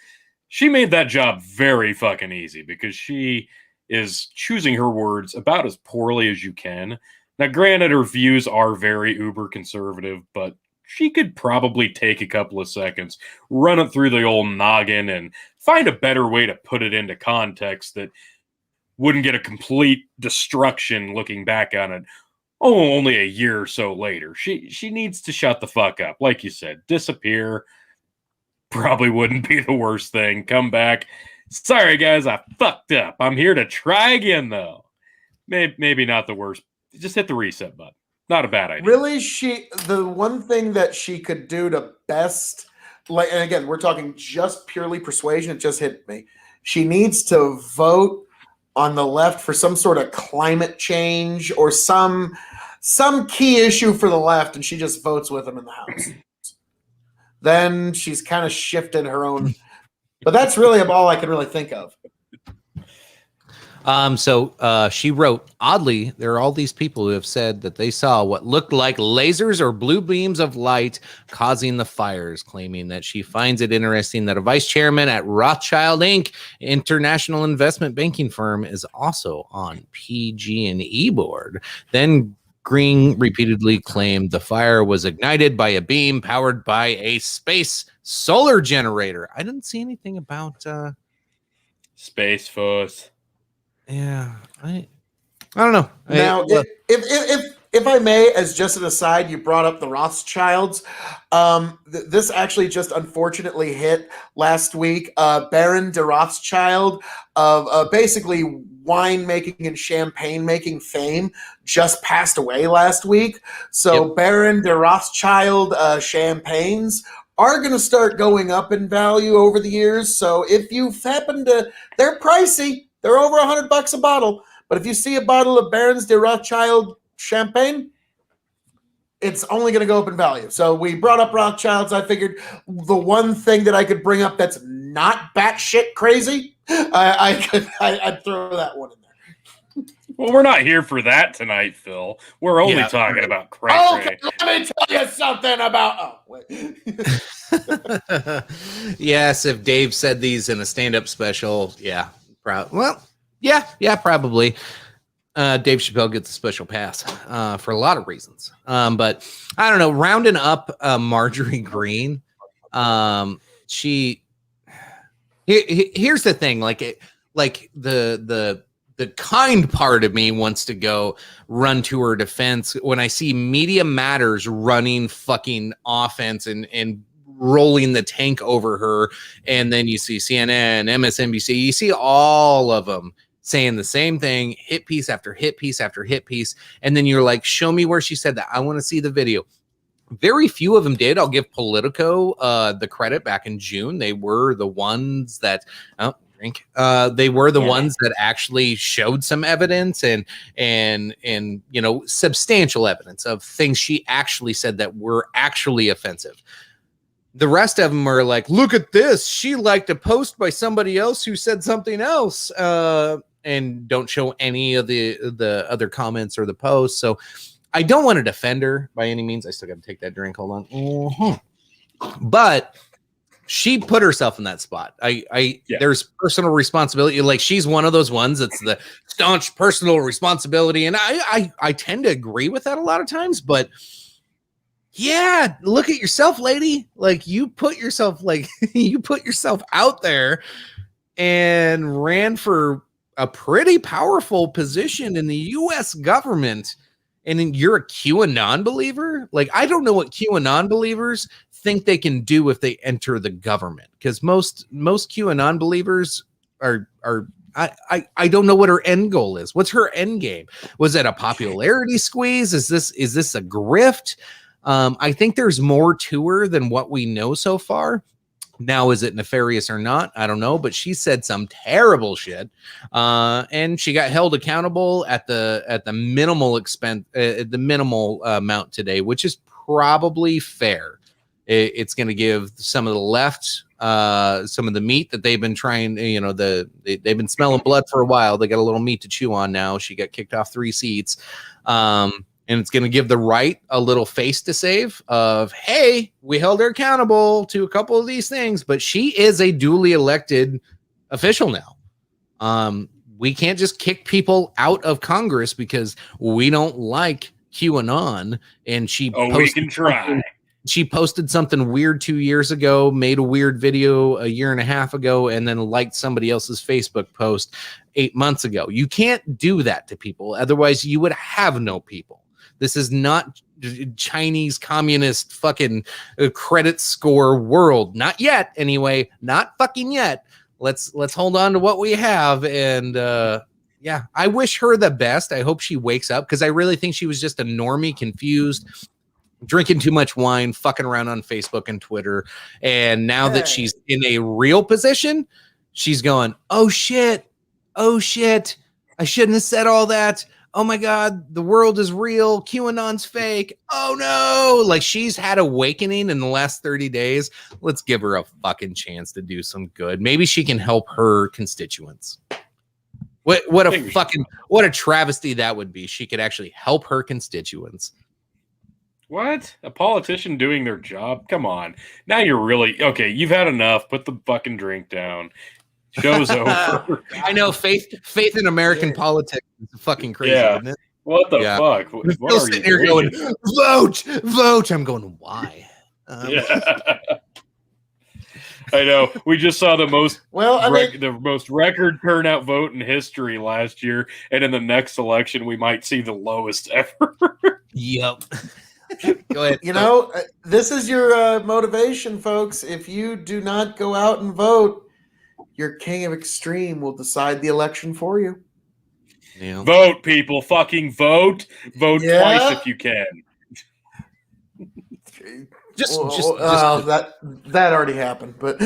she made that job very fucking easy because she is choosing her words about as poorly as you can. Now, granted, her views are very uber conservative, but she could probably take a couple of seconds, run it through the old noggin, and find a better way to put it into context that wouldn't get a complete destruction looking back on it. Oh, only a year or so later. She needs to shut the fuck up. Like you said, disappear. Probably wouldn't be the worst thing. Come back. Sorry, guys, I fucked up. I'm here to try again, though. Maybe not the worst. Just hit the reset button. Not a bad idea. Really, the one thing that she could do to best, like, and again, we're talking just purely persuasion. It just hit me. She needs to vote on the left for some sort of climate change or some key issue for the left, and she just votes with them in the House. Then she's kind of shifted her own. But that's really all I can really think of. So she wrote, oddly, there are all these people who have said that they saw what looked like lasers or blue beams of light causing the fires, claiming that she finds it interesting that a vice chairman at Rothschild Inc., international investment banking firm, is also on PG&E board. Then Green repeatedly claimed the fire was ignited by a beam powered by a space solar generator. I didn't see anything about Space Force. Yeah, I don't know. Now, if I may, as just an aside, you brought up the Rothschilds. This actually just unfortunately hit last week. Baron de Rothschild of basically winemaking and champagne making fame just passed away last week. So Yep. Baron de Rothschild champagnes are going to start going up in value over the years. So if you happen to, they're pricey. They're over $100 a bottle. But if you see a bottle of Barons de Rothschild champagne, it's only going to go up in value. So we brought up Rothschilds. I figured the one thing that I could bring up that's not batshit crazy, I'd throw that one in there. Well, we're not here for that tonight, Phil. We're only talking about cray Okay, let me tell you something about. Oh, wait. Yes, if Dave said these in a stand-up special, yeah. Yeah, probably. Dave Chappelle gets a special pass for a lot of reasons. But I don't know. Rounding up Marjorie Green, here's the thing. The kind part of me wants to go run to her defense when I see Media Matters running fucking offense and rolling the tank over her, and then you see CNN, MSNBC, you see all of them saying the same thing, hit piece after hit piece after hit piece, and then you're like, show me where she said that. I want to see the video. Very few of them did. I'll give Politico the credit. Back in June, they were the ones that they were the ones that actually showed some evidence and you know, substantial evidence of things she actually said that were actually offensive. The rest of them are like, look at this. She liked a post by somebody else who said something else, and don't show any of the other comments or the posts. So I don't want to defend her by any means. I still got to take that drink. Hold on. But she put herself in that spot. There's personal responsibility. Like, she's one of those ones that's the staunch personal responsibility. And I tend to agree with that a lot of times, but yeah, look at yourself, lady. Like, you put yourself out there and ran for a pretty powerful position in the US government. And then you're a QAnon believer. Like, I don't know what QAnon believers think they can do if they enter the government, because most QAnon believers are I don't know what her end goal is. What's her end game? Was it a popularity squeeze? Is this a grift? I think there's more to her than what we know so far. Now, is it nefarious or not? I don't know, but she said some terrible shit, and she got held accountable at the minimal expense, the minimal amount today, which is probably fair. It's going to give some of the left some of the meat that they've been trying, they've been smelling blood for a while. They got a little meat to chew on now. She got kicked off 3 seats. And it's going to give the right a little face to save of, hey, we held her accountable to a couple of these things, but she is a duly elected official now. We can't just kick people out of Congress because we don't like QAnon. And we can try. She posted something weird 2 years ago, made a weird video a year and a half ago, and then liked somebody else's Facebook post 8 months ago. You can't do that to people. Otherwise, you would have no people. This is not Chinese communist fucking credit score world. Not yet, anyway. Not fucking yet. Let's hold on to what we have. And yeah, I wish her the best. I hope she wakes up because I really think she was just a normie, confused, drinking too much wine, fucking around on Facebook and Twitter. And now that she's in a real position, she's going, oh shit, I shouldn't have said all that. Oh my God, the world is real. QAnon's fake. Oh no. Like she's had awakening in the last 30 days. Let's give her a fucking chance to do some good. Maybe she can help her constituents. What a travesty that would be. She could actually help her constituents. What? A politician doing their job? Come on. Now you're really okay. You've had enough. Put the fucking drink down. Show's over. I know faith in American politics is fucking crazy, isn't it? What the fuck? What still sitting here going, vote. I'm going, why? I know. We just saw the most the most record turnout vote in history last year, and in the next election, we might see the lowest ever. Yep. Go ahead. This is your motivation, folks. If you do not go out and vote, your king of extreme will decide the election for you. Yeah. Vote, people. Fucking vote. Vote twice if you can. That already happened, but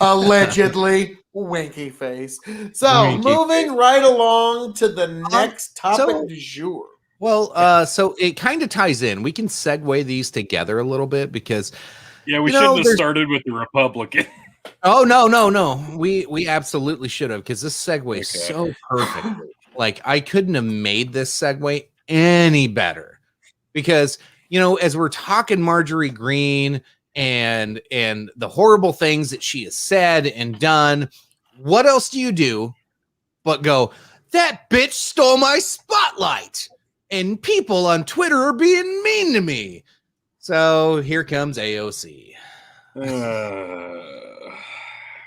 allegedly winky face. So moving right along to the next topic du jour. Well, so it kind of ties in. We can segue these together a little bit because we shouldn't have started with the Republican. Oh no. We absolutely should have because this segue so perfectly. Like I couldn't have made this segue any better because as we're talking Marjorie Greene and the horrible things that she has said and done, what else do you do but go, that bitch stole my spotlight and people on Twitter are being mean to me. So here comes AOC.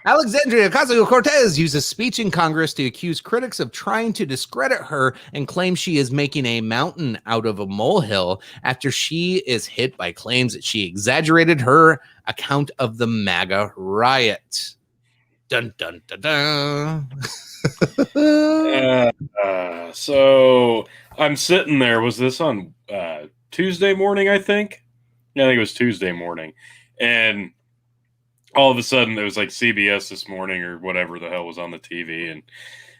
Alexandria Ocasio-Cortez used a speech in Congress to accuse critics of trying to discredit her and claim she is making a mountain out of a molehill after she is hit by claims that she exaggerated her account of the MAGA riot. Dun, dun, dun, dun. So I'm sitting there. Was this on Tuesday morning, I think? Yeah, I think it was Tuesday morning. And all of a sudden, it was like CBS this morning or whatever the hell was on the TV, and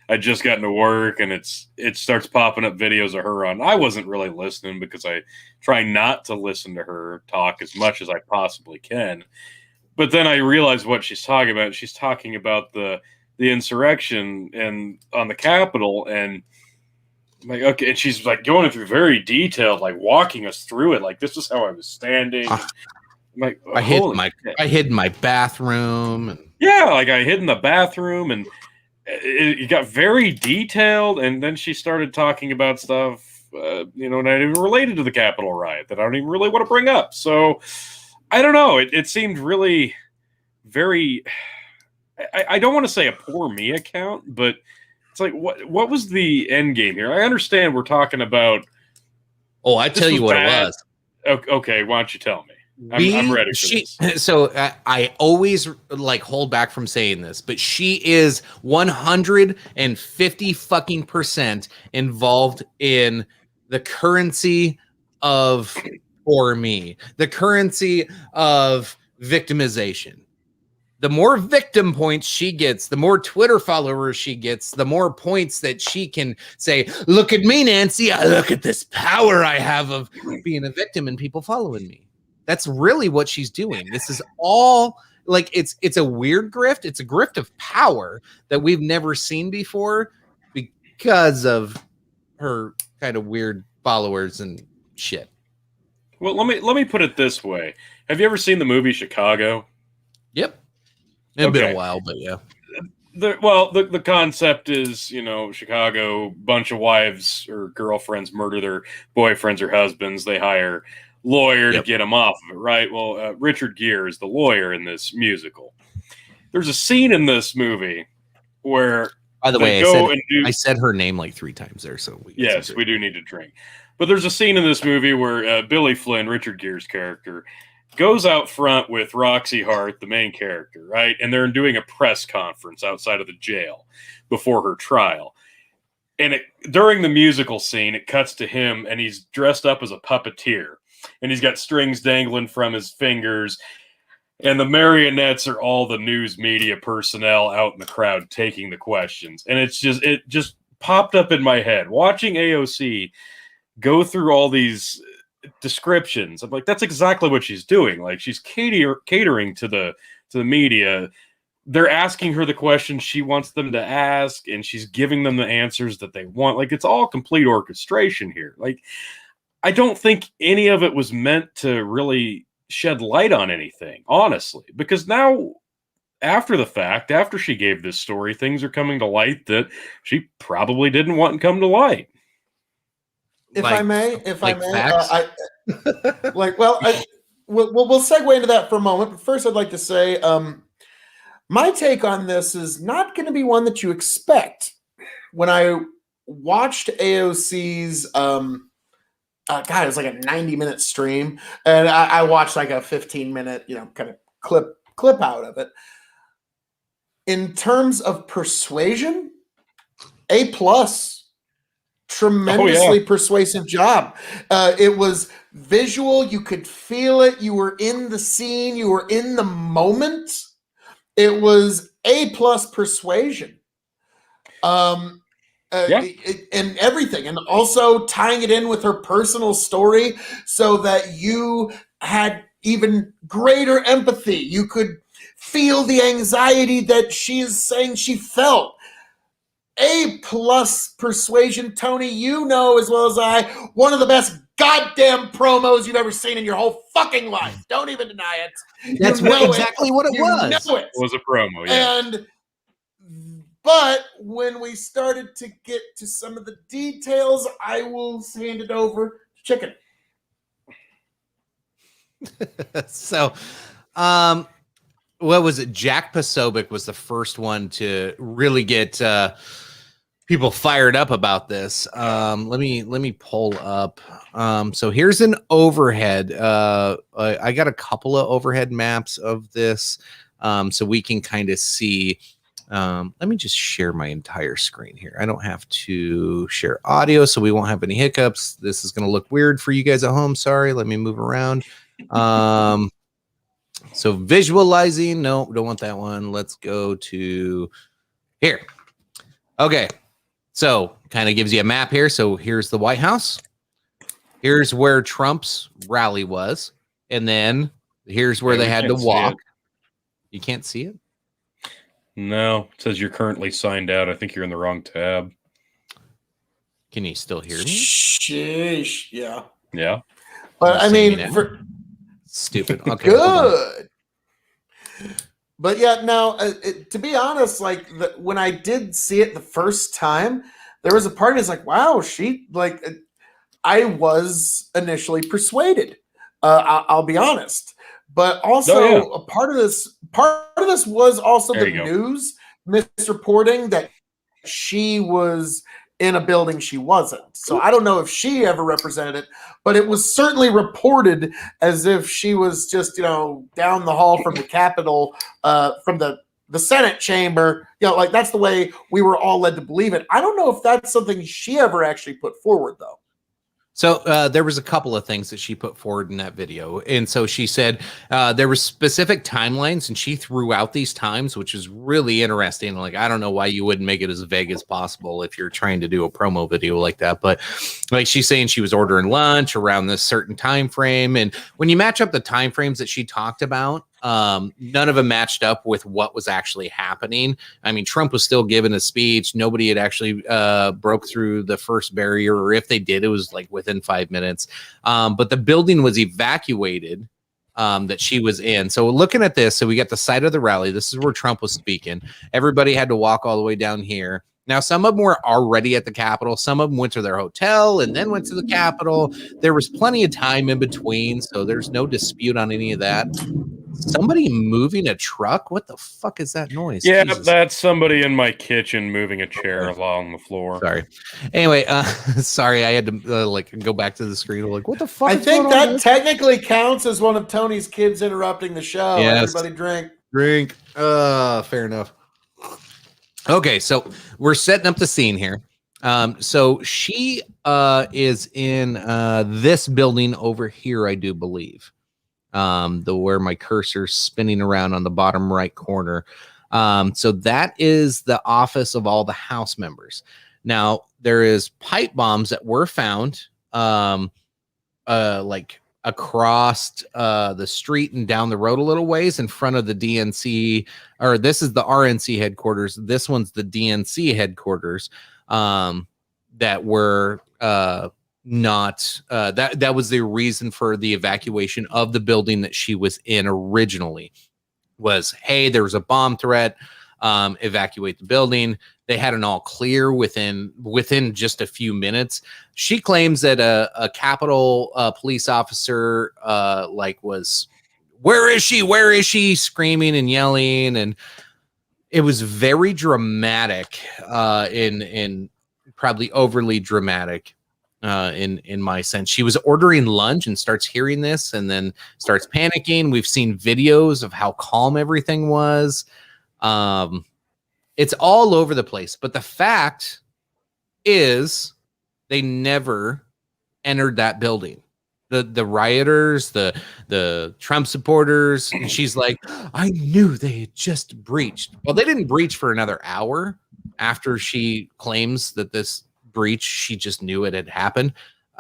I just got into work, and it starts popping up videos of her on. I wasn't really listening because I try not to listen to her talk as much as I possibly can. But then I realized what she's talking about. She's talking about the insurrection and on the Capitol, and I'm like, okay, and she's like going through very detailed, like walking us through it, like this is how I was standing. Like, I hid in my bathroom. And like I hid in the bathroom, and it got very detailed. And then she started talking about stuff, not even related to the Capitol riot that I don't even really want to bring up. So I don't know. It seemed really very. I don't want to say a poor me account, but it's like what was the end game here? I understand we're talking about. Oh, I tell you what it was. Okay, why don't you tell me? I'm ready for this. So I always hold back from saying this, but she is 150 fucking % involved in the currency of for me, the currency of victimization. The more victim points she gets, the more Twitter followers she gets, the more points that she can say, look at me, Nancy. Look at this power I have of being a victim and people following me. That's really what she's doing. This is all like it's a weird grift. It's a grift of power that we've never seen before because of her kind of weird followers and shit. Well, let me put it this way. Have you ever seen the movie Chicago? Yep. It's been Okay. a while, but yeah. The concept is, Chicago, bunch of wives or girlfriends murder their boyfriends or husbands. They hire lawyer Yep. to get them off of it, right? Well, Richard Gere is the lawyer in this musical. There's a scene in this movie where By the they way, go and do. I said her name like 3 times there, so we Yes, we do need to drink. But there's a scene in this movie where Billy Flynn, Richard Gere's character, goes out front with Roxy Hart, the main character, right? And they're doing a press conference outside of the jail before her trial. And during the musical scene, it cuts to him, and he's dressed up as a puppeteer. And he's got strings dangling from his fingers. And the marionettes are all the news media personnel out in the crowd taking the questions. And it just popped up in my head. Watching AOC go through all these descriptions, I'm like, that's exactly what she's doing. Like, she's catering to the media. They're asking her the questions she wants them to ask, and she's giving them the answers that they want. Like, it's all complete orchestration here. Like, I don't think any of it was meant to really shed light on anything, honestly, because now, after the fact, after she gave this story, things are coming to light that she probably didn't want to come to light. If Like- I may, facts? we'll segue into that for a moment. But first, I'd like to say, my take on this is not going to be one that you expect. When I watched AOC's, God, it was like a 90-minute stream, and I watched like a 15-minute, kind of clip out of it. In terms of persuasion, A+. Tremendously persuasive job. It was visual. You could feel it. You were in the scene. You were in the moment. It was A+ persuasion. And everything. And also tying it in with her personal story so that you had even greater empathy. You could feel the anxiety that she is saying she felt. A+ persuasion, Tony, you know as well as I, one of the best goddamn promos you've ever seen in your whole fucking life. Don't even deny it. That's exactly what it was. Know it. It was a promo, yeah. But when we started to get to some of the details, I will hand it over to Chicken. So, what was it? Jack Posobiec was the first one to really get people fired up about this. Let me pull up. So here's an overhead. I got a couple of overhead maps of this, so we can kind of see. Let me just share my entire screen here. I don't have to share audio, so we won't have any hiccups. This is going to look weird for you guys at home. Sorry. Let me move around. So visualizing, no, don't want that one. Let's go to here. Okay. So kind of gives you a map here. So here's the White House. Here's where Trump's rally was. And then here's where they had to walk. You can't see it? No, it says you're currently signed out. I think you're in the wrong tab. Can you still hear me? Sheesh. Yeah. Yeah. But I Saying mean, it. Stupid. Okay. hold on. good. But yeah, now to be honest, like when I did see it the first time, there was a part that's like, wow, I was initially persuaded. I'll be honest, but also a part of this was also There the you go. news misreporting that she was in a building she wasn't. So I don't know if she ever represented it, but it was certainly reported as if she was just, down the hall from the Capitol, from the Senate chamber. Like that's the way we were all led to believe it. I don't know if that's something she ever actually put forward, though. So there was a couple of things that she put forward in that video. And so she said there were specific timelines and she threw out these times, which is really interesting. Like, I don't know why you wouldn't make it as vague as possible if you're trying to do a promo video like that. But like she's saying she was ordering lunch around this certain time frame. And when you match up the time frames that she talked about, none of them matched up with what was actually happening. I mean, Trump was still giving a speech. Nobody had actually broke through the first barrier, or if they did, it was like within 5 minutes. But the building was evacuated that she was in. So looking at this, so we got the site of the rally. This is where Trump was speaking. Everybody had to walk all the way down here. Now, some of them were already at the Capitol. Some of them went to their hotel and then went to the Capitol. There was plenty of time in between, so there's no dispute on any of that. Somebody moving a truck? What the fuck is that noise? Yeah, Jesus. that's somebody in my kitchen moving a chair along the floor. Sorry. Anyway, sorry, I had to like go back to the screen. Like, what the fuck? I is think going on that here? technically counts as one of Tony's kids interrupting the show. Yes. Everybody drink. Drink. Fair enough. Okay, so we're setting up the scene here. So she is in this building over here, I do believe. Where my cursor's spinning around on the bottom right corner. So that is the office of all the House members. Now there is pipe bombs that were found, like across the street and down the road a little ways in front of the DNC, or this is the RNC headquarters. This one's the DNC headquarters. That were not that was the reason for the evacuation of the building that she was in originally. Was, hey, there was a bomb threat, evacuate the building. They had an all clear within just a few minutes. She claims that a Capitol police officer was, where is she, screaming and yelling, and it was very dramatic, in probably overly dramatic. In my sense, she was ordering lunch and starts hearing this and then starts panicking. We've seen videos of how calm everything was. It's all over the place. But the fact is, they never entered that building. The rioters, the Trump supporters, and she's like, I knew they had just breached. Well, they didn't breach for another hour after she claims that this breach, she just knew it had happened.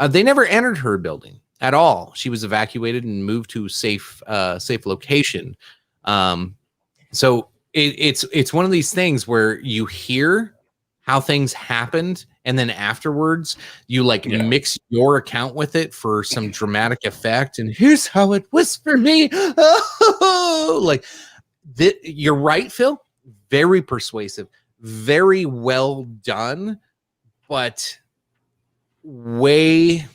They never entered her building at all. She was evacuated and moved to safe location. So it's one of these things where you hear how things happened, and then afterwards you mix your account with it for some dramatic effect. And here's how it was for me. You're right, Phil. Very persuasive, very well done. But way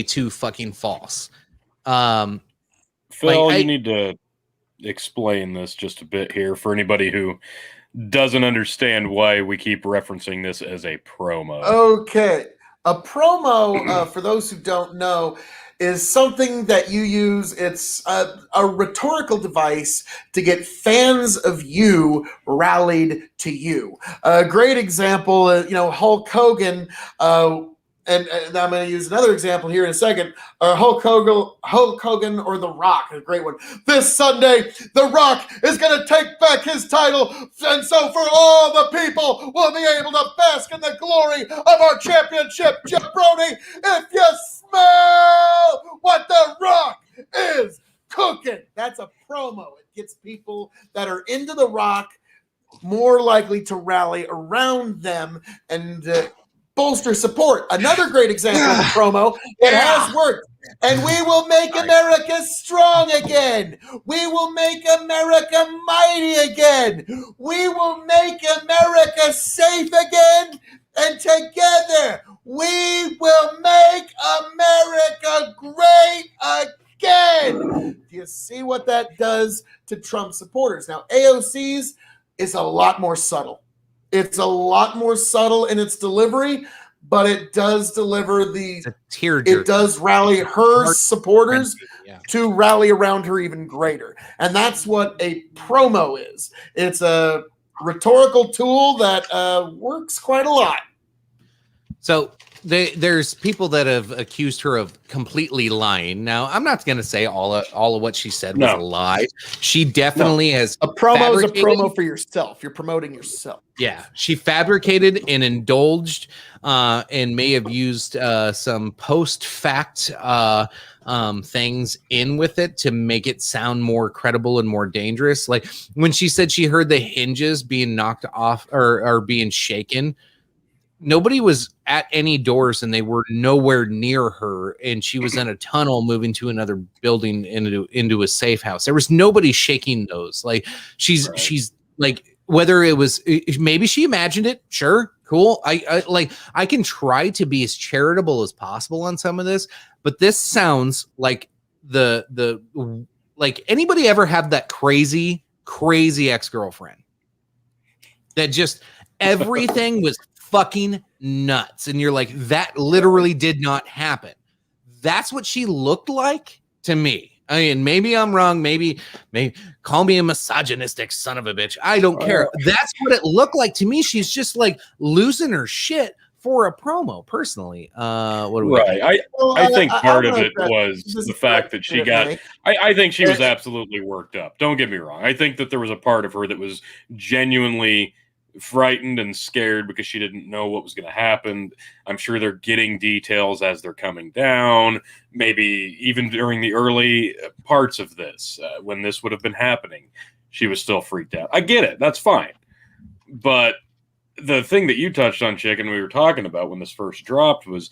too fucking false. Phil, you need to explain this just a bit here for anybody who doesn't understand why we keep referencing this as a promo. Okay. A promo, for those who don't know, is something that you use. It's a rhetorical device to get fans of you rallied to you. A great example, Hulk Hogan, and I'm going to use another example here in a second. Hulk Hogan or The Rock, a great one. This Sunday, The Rock is going to take back his title, and so for all the people will be able to bask in the glory of our championship. Jabroni, if you smell what The Rock is cooking. That's a promo. It gets people that are into The Rock more likely to rally around them and bolster support. Another great example of a promo. It has worked. And we will make America strong again. We will make America mighty again. We will make America safe again. And together, we will make America great again. Do you see what that does to Trump supporters? Now, AOC's is a lot more subtle. It's a lot more subtle in its delivery, but it does deliver it does rally her supporters to rally around her even greater. And that's what a promo is. It's a rhetorical tool that works quite a lot. So there's people that have accused her of completely lying. Now, I'm not going to say all of what she said was a lie. She definitely has. A promo is a fabricated- promo for yourself. You're promoting yourself. Yeah, she fabricated and indulged, and may have used some post-fact things in with it to make it sound more credible and more dangerous. Like when she said she heard the hinges being knocked off or being shaken. Nobody was at any doors, and they were nowhere near her. And she was in a tunnel moving to another building into a safe house. There was nobody shaking those. Like she's like, whether it was maybe she imagined it. Sure, cool. I can try to be as charitable as possible on some of this, but this sounds like the like anybody ever have that crazy ex-girlfriend that just everything was fucking nuts, and you're like, that literally did not happen. That's what she looked like to me. I mean, maybe I'm wrong. Maybe call me a misogynistic son of a bitch. I don't care. That's what it looked like to me. She's just like losing her shit for a promo. Personally, what do we Right. I think part of it was the fact that she got. I think she was absolutely worked up. Don't get me wrong. I think that there was a part of her that was genuinely frightened and scared because she didn't know what was going to happen. I'm sure they're getting details as they're coming down, maybe even during the early parts of this, when this would have been happening. She was still freaked out. I get it. That's fine. But the thing that you touched on, Chicken, we were talking about when this first dropped was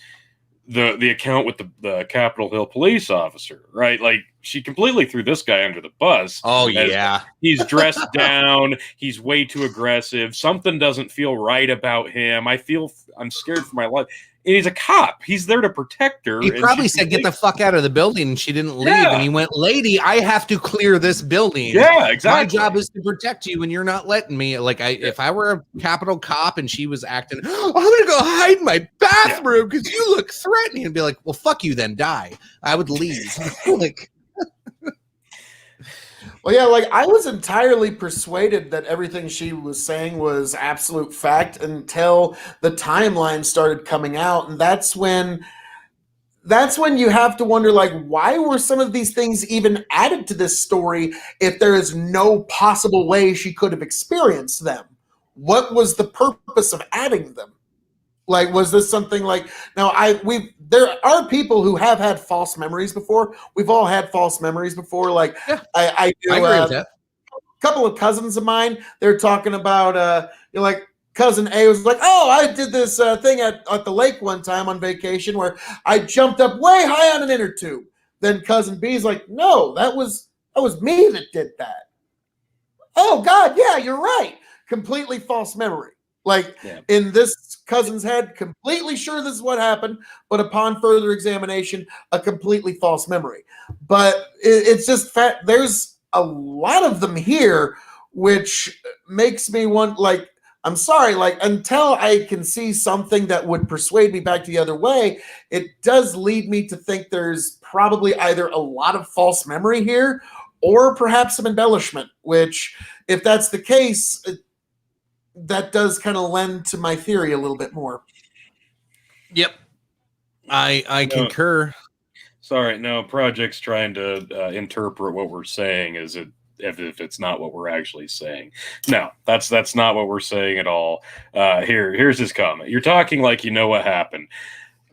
the account with the Capitol Hill police officer, right? Like she completely threw this guy under the bus. Oh yeah. He's dressed down. He's way too aggressive. Something doesn't feel right about him. I'm scared for my life. And he's a cop. He's there to protect her. He probably said, get the fuck out of the building. And she didn't leave. Yeah. And he went, lady, I have to clear this building. Yeah, exactly. My job is to protect you, and you're not letting me. Like, if I were a Capitol cop and she was acting, I'm going to go hide in my bathroom because you look threatening, and be like, well, fuck you then, die. I would leave. Like, Well, yeah, like I was entirely persuaded that everything she was saying was absolute fact until the timeline started coming out, and that's when you have to wonder, like, why were some of these things even added to this story if there is no possible way she could have experienced them? What was the purpose of adding them? Like, was this something like, now there are people who have had false memories before. We've all had false memories before. Like, yeah, I do. I agree with that. A couple of cousins of mine, they're talking about, like, cousin A was like, oh, I did this thing at the lake one time on vacation where I jumped up way high on an inner tube. Then cousin B is like, no, that was me that did that. Oh God, yeah, you're right. Completely false memory. Like, in this cousin's head, completely sure this is what happened, but upon further examination, a completely false memory. But it's just there's a lot of them here, which makes me want, like, I'm sorry, like, until I can see something that would persuade me back the other way, it does lead me to think there's probably either a lot of false memory here or perhaps some embellishment, which, if that's the case, that does kind of lend to my theory a little bit more. Yep. I concur. Sorry, no, Project's trying to interpret what we're saying as if it's not what we're actually saying. No, that's not what we're saying at all. Here's his comment. You're talking like you know what happened.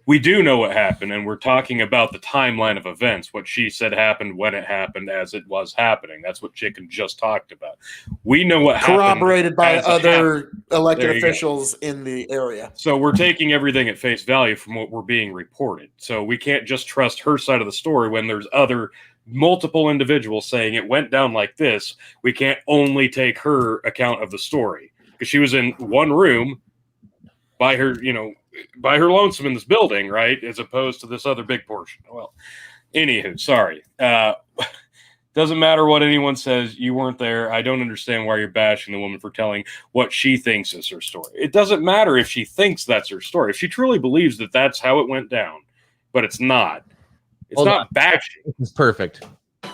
We do know what happened, and we're talking about the timeline of events. What she said happened when it happened as it was happening. That's what Chicken just talked about. We know what happened. Corroborated by other elected There you officials in the area. So we're taking everything at face value from what we're being reported. So we can't just trust her side of the story when there's multiple individuals saying it went down like this. We can't only take her account of the story because she was in one room by her lonesome in this building, right? As opposed to this other big portion. Well, anywho, sorry. Doesn't matter what anyone says. You weren't there. I don't understand why you're bashing the woman for telling what she thinks is her story. It doesn't matter if she thinks that's her story. If she truly believes that that's how it went down, but it's not. It's Hold not on. bashing. It's perfect.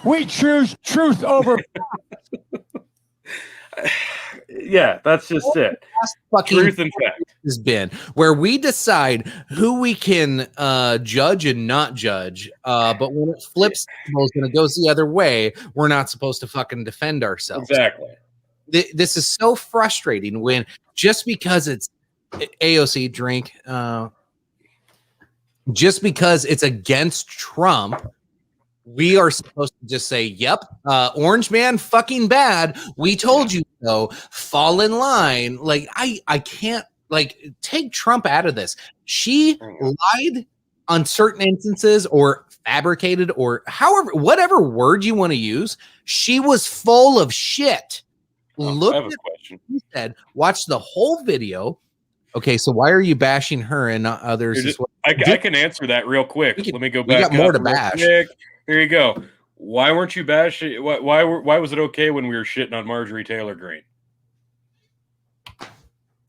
We choose truth over. Yeah, that's just it. Fucking Truth and fact. has been where we decide who we can judge and not judge. But when it flips tables and it goes the other way, we're not supposed to fucking defend ourselves. Exactly. This is so frustrating when just because it's AOC drink, just because it's against Trump, we are supposed to just say, yep, orange man fucking bad. We told you so. Fall in line. Like, I can't take Trump out of this. She lied on certain instances or fabricated or however, whatever word you want to use. She was full of shit. Look I have a at question. what she said. Watch the whole video. Okay, so why are you bashing her and not others? As well? I can answer that real quick. Let me go back. We got more up to real bash. quick. Here you go. Why weren't you bashing? Why was it okay when we were shitting on Marjorie Taylor Greene?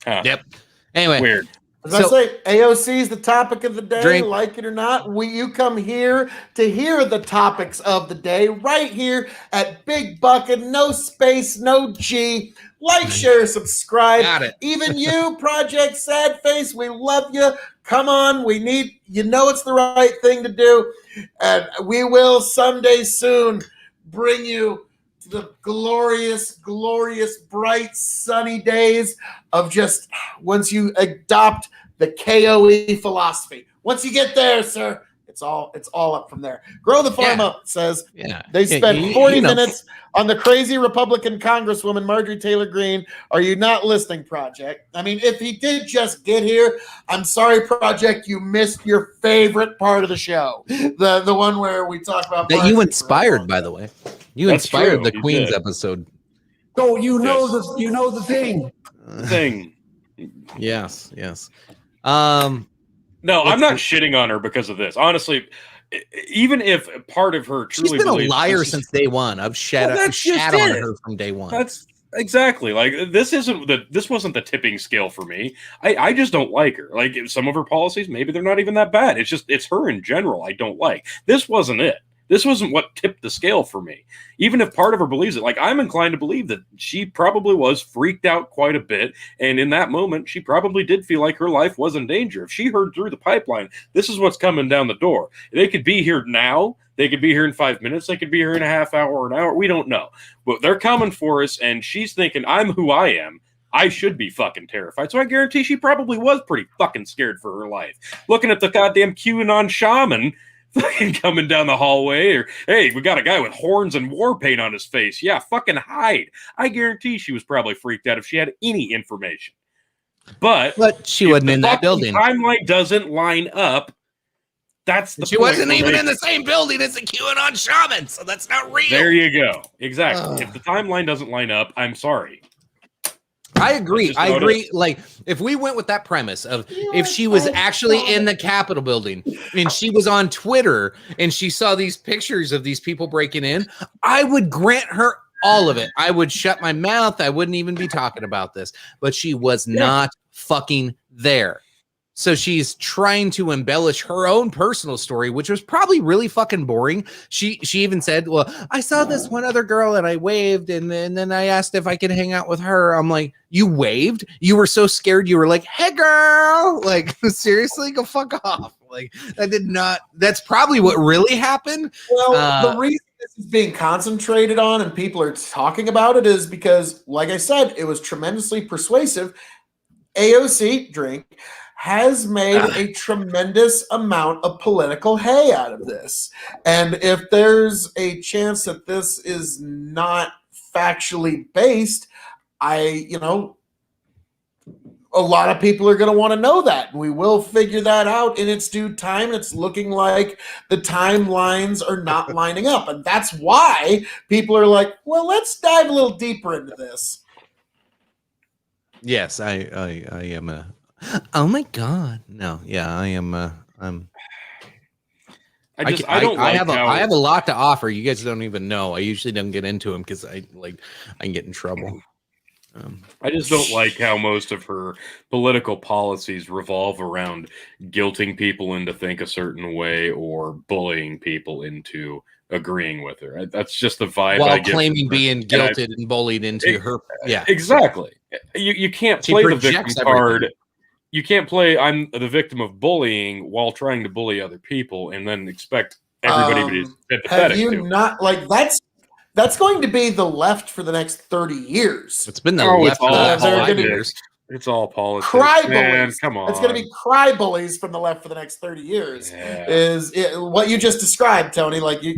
Huh. Yep. Anyway, Weird. As I say, AOC is the topic of the day. Drink. Like it or not, you come here to hear the topics of the day right here at Big Bucket. No space, no G. Like, share, subscribe. got it. Even you, Project Sad Face, we love you. Come on, we need, it's the right thing to do. And we will someday soon bring you to the glorious, glorious, bright, sunny days of just once you adopt the KOE philosophy. Once you get there, sir, it's all up from there. Grow the Farm Up says they spent 40 minutes on the crazy Republican Congresswoman Marjorie Taylor Greene. Are you not listening, Project? I mean, if he did just get here, I'm sorry, Project, you missed your favorite part of the show. The one where we talk about that you inspired, by the way. You That's inspired true. the You Queen's did. episode. So you know the thing. Thing. Yes. No, I'm not shitting on her because of this. Honestly, even if part of her truly She's been a believes liar this is- since day one. I've shat that's just on it. her from day one. That's exactly like this wasn't the tipping scale for me. I just don't like her. Like some of her policies, maybe they're not even that bad. It's her in general I don't like. This wasn't it. This wasn't what tipped the scale for me. Even if part of her believes it, like I'm inclined to believe that she probably was freaked out quite a bit. And in that moment, she probably did feel like her life was in danger. If she heard through the pipeline, this is what's coming down the door. They could be here now. They could be here in 5 minutes. They could be here in a half hour or an hour. We don't know. But they're coming for us. And she's thinking, I'm who I am. I should be fucking terrified. So I guarantee she probably was pretty fucking scared for her life. Looking at the goddamn QAnon shaman fucking coming down the hallway, or hey, we got a guy with horns and war paint on his face. Yeah, fucking hide. I guarantee she was probably freaked out if she had any information. But she wasn't in that building. Timeline doesn't line up. That's the She point wasn't we're even in making. the same building as the QAnon shaman, so that's not real. There you go. Exactly. If the timeline doesn't line up, I'm sorry. I agree. just I how it agree. Like, if we went with that premise of if she was actually in the Capitol building and she was on Twitter and she saw these pictures of these people breaking in, I would grant her all of it. I would shut my mouth. I wouldn't even be talking about this. But she was not fucking there. So she's trying to embellish her own personal story, which was probably really fucking boring. She even said, well, I saw this one other girl and I waved and then I asked if I could hang out with her. I'm like, you waved? You were so scared. You were like, hey girl, like seriously, go fuck off. Like that's probably what really happened. Well, the reason this is being concentrated on and people are talking about it is because, like I said, it was tremendously persuasive. AOC drink has made a tremendous amount of political hay out of this. And if there's a chance that this is not factually based, a lot of people are going to want to know that. We will figure that out in its due time. And it's looking like the timelines are not lining up. And that's why people are like, well, let's dive a little deeper into this. Yes, I am a. Oh my god! No, yeah, I am. I'm. I don't like have how I have a lot to offer. You guys don't even know. I usually don't get into them because I can get in trouble. I just don't like how most of her political policies revolve around guilting people into think a certain way or bullying people into agreeing with her. That's just the vibe I While get claiming from her. being And I- guilted and bullied into her. Yeah, Exactly. You can't She play the projects victim everything. card. You can't play I'm the victim of bullying while trying to bully other people and then expect everybody to be Have sympathetic you to it. not like that's going to be the left for the next 30 years. it's been the Oh, left it's for the all last they're 5 gonna- years. It's all politics. Cry Man, bullies. come on. It's going to be cry bullies from the left for the next 30 years. Yeah. What you just described, Tony? Like you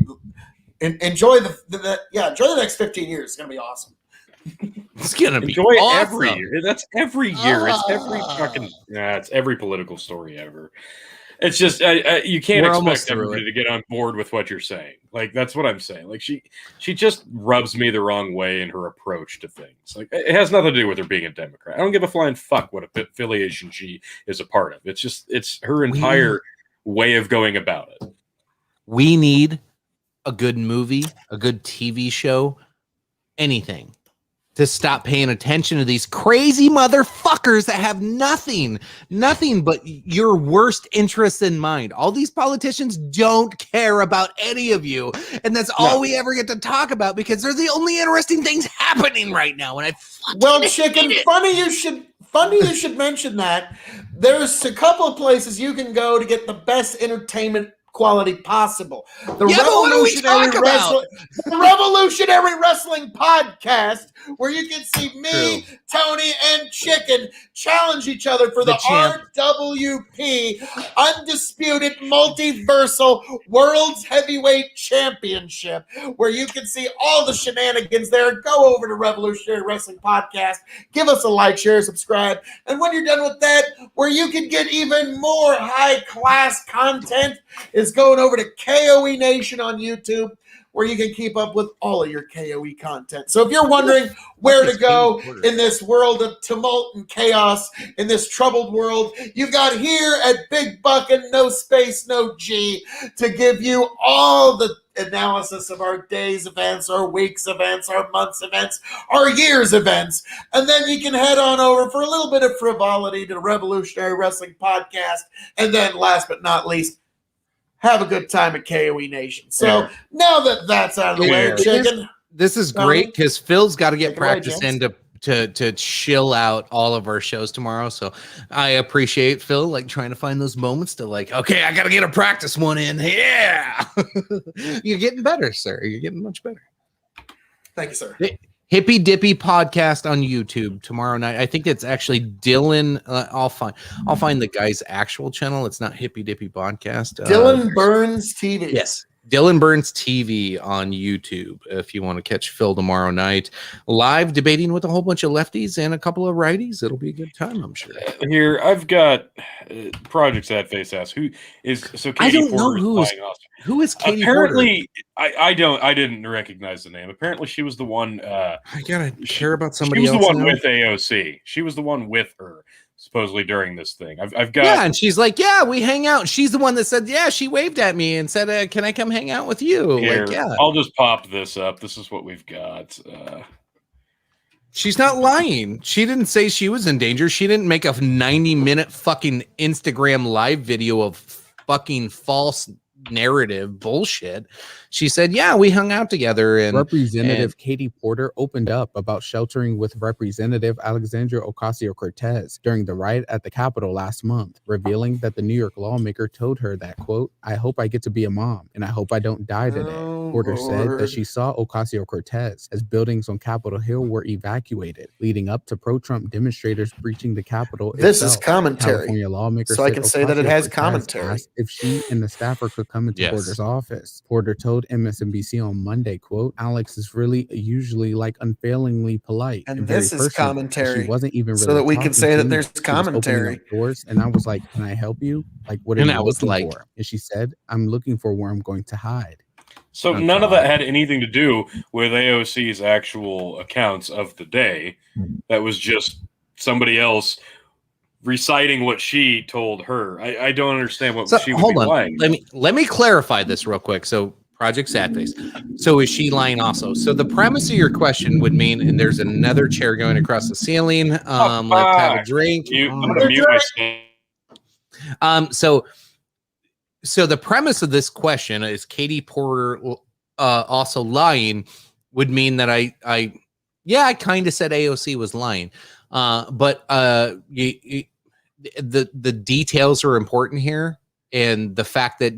enjoy enjoy the next 15 years. It's going to be awesome. It's gonna be Enjoy awesome. every year. That's every year. It's every Ah. fucking. It's every political story ever. It's just you can't We're almost expect through everybody to get on board with what you're saying. Like that's what I'm saying. Like she just rubs me the wrong way in her approach to things. Like it has nothing to do with her being a Democrat. I don't give a flying fuck what affiliation she is a part of. It's her entire way of going about it. We need a good movie, a good TV show, anything to stop paying attention to these crazy motherfuckers that have nothing but your worst interests in mind. All these politicians don't care about any of you, and that's all we ever get to talk about because they're the only interesting things happening right now. And Well, Chicken, funny you should mention that. There's a couple of places you can go to get the best entertainment quality possible. The Yeah, but what do we talk about? The Revolutionary Wrestling Podcast, where you can see me, Tony, and Chicken challenge each other for the champ. RWP Undisputed Multiversal World's Heavyweight Championship, where you can see all the shenanigans there. Go over to Revolutionary Wrestling Podcast, give us a like, share, subscribe, and when you're done with that, where you can get even more high-class content is going over to KOE Nation on YouTube, where you can keep up with all of your KOE content. So if you're wondering where to go in this world of tumult and chaos, in this troubled world, you've got here at Big Buck and No Space, No G to give you all the analysis of our day's events, our week's events, our month's events, our year's events. And then you can head on over for a little bit of frivolity to the Revolutionary Wrestling Podcast. And then last but not least, have a good time at KOE Nation. So now that that's out of the way, Chicken. This is great because Phil's got to get Take it away, practice in to chill out all of our shows tomorrow. So I appreciate Phil like trying to find those moments to like, okay, I got to get a practice one in. Yeah, you're getting better, sir. You're getting much better. Thank you, sir. Hippy Dippy podcast on YouTube tomorrow night. I think it's actually Dylan. I'll find the guy's actual channel. It's not Hippy Dippy podcast. Dylan Burns TV. Yes. Dylan Burns TV on YouTube if you want to catch Phil tomorrow night live debating with a whole bunch of lefties and a couple of righties. It'll be a good time, I'm sure. Here, I've got Project Sad Face Ass. Who is so? Katie I don't know Porter who is Katie Apparently, Porter? I didn't recognize the name. Apparently, she was the one. I gotta care about She somebody was else. the one now. with AOC. She was the one with her supposedly during this thing. I've got. Yeah, and she's like, yeah, we hang out. She's the one that said, yeah, she waved at me and said, can I come hang out with you? Here, Like, yeah. I'll just pop this up. This is what we've got. She's not lying. She didn't say she was in danger. She didn't make a 90-minute fucking Instagram live video of fucking false narrative bullshit. She said, yeah, we hung out together. And Representative Katie Porter opened up about sheltering with Representative Alexandria Ocasio-Cortez during the riot at the Capitol last month, revealing that the New York lawmaker told her that, quote, I hope I get to be a mom and I hope I don't die today. Porter said that she saw Ocasio-Cortez as buildings on Capitol Hill were evacuated, leading up to pro-Trump demonstrators breaching the Capitol This itself. is commentary. California lawmaker So I said can say that it has Ocasio-Cortez commentary. asked if she and the staffer could come into Yes. Porter's office. Porter told MSNBC on Monday, quote, Alex is really usually like unfailingly polite. And very this is personal. commentary, She wasn't even really so that we can talking say to that me. there's She was opening commentary. up doors, and I was like, can I help you? Like, what are And you I was looking like- for? And she said, I'm looking for where I'm going to hide. So Okay. none of that had anything to do with AOC's actual accounts of the day. That was just somebody else reciting what she told her. I don't understand what So, she would hold be on. lying. Let me clarify this real quick. So Project Sadface. So is she lying also? So the premise of your question would mean, and there's another chair going across the ceiling. Let's have a drink. I'm gonna mute myself. So the premise of this question is Katie Porter also lying would mean that I kind of said AOC was lying. But the details are important here, and the fact that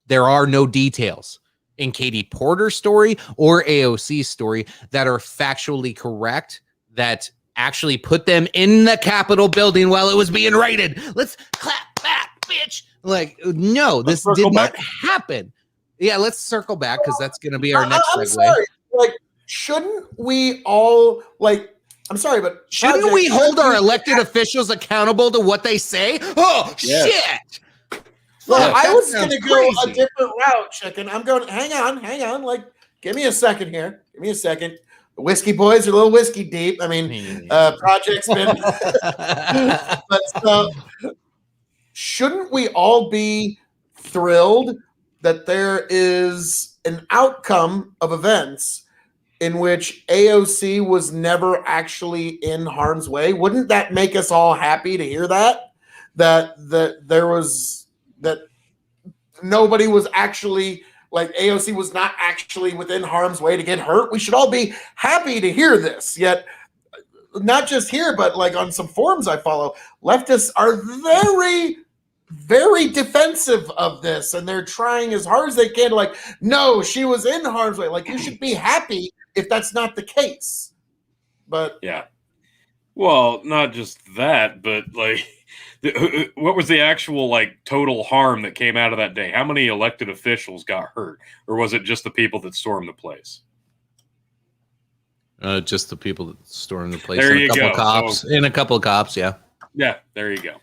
there are no details in Katie Porter's story or AOC's story that are factually correct that actually put them in the Capitol building while it was being raided. Let's clap back, bitch. Like, no, this did not happen. Yeah, let's circle back because that's going to be our next segue. Sorry. Like, shouldn't we all like? I'm sorry, but shouldn't we hold our elected officials accountable to what they say? Oh shit! Well, I was going to go a different route, Chicken. I'm going. Hang on. Like, give me a second here. Give me a second. The whiskey boys are a little whiskey deep. I mean, project's been. But shouldn't we all be thrilled that there is an outcome of events in which AOC was never actually in harm's way? Wouldn't that make us all happy to hear that? That nobody was actually, like, AOC was not actually within harm's way to get hurt? We should all be happy to hear this. Yet, not just here, but like on some forums I follow, leftists are very, very defensive of this, and they're trying as hard as they can to, like, no, she was in harm's way. Like, you should be happy if that's not the case. But yeah, well, not just that, but like, what was the actual like total harm that came out of that day? How many elected officials got hurt, or was it just the people that stormed the place? Just the people that stormed the place. There and you a couple go. cops. And a couple of cops, yeah. Yeah, there you go.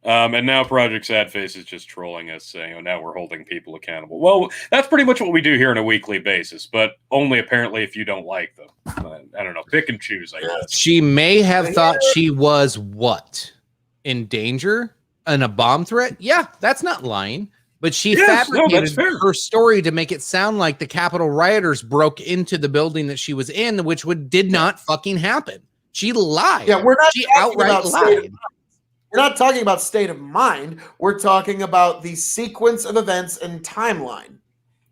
And now Project Sadface is just trolling us, saying, "Oh, now we're holding people accountable." Well, that's pretty much what we do here on a weekly basis, but only apparently if you don't like them. I don't know. Pick and choose, I guess. She may have thought she was what? In danger? And a bomb threat? Yeah, that's not lying. But she fabricated her story to make it sound like the Capitol rioters broke into the building that she was in, which did not fucking happen. She lied. Yeah, we're not. She outright lied. We're not talking about state of mind. We're talking about the sequence of events and timeline.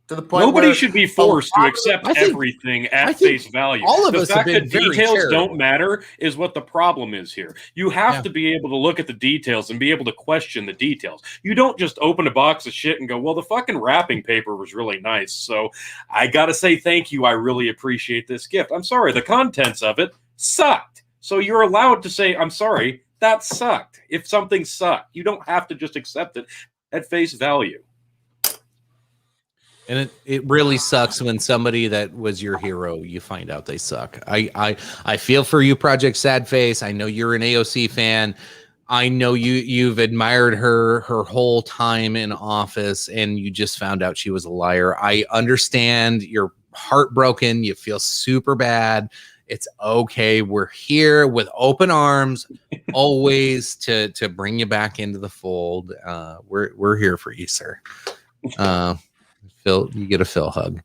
To the point nobody where should be forced to accept everything at face value. All of the us fact have been that very details charitable. don't matter is what the problem is here. You have to be able to look at the details and be able to question the details. You don't just open a box of shit and go, well, the fucking wrapping paper was really nice, so I gotta say thank you. I really appreciate this gift. I'm sorry, the contents of it sucked. So you're allowed to say, I'm sorry, that sucked. If something sucked, you don't have to just accept it at face value. And it really sucks when somebody that was your hero, you find out they suck. I feel for you, Project Sadface. I know you're an AOC fan. I know you've admired her whole time in office, and you just found out she was a liar. I understand you're heartbroken. You feel super bad. It's okay. We're here with open arms, always to bring you back into the fold. We're here for you, sir. Phil, you get a Phil hug.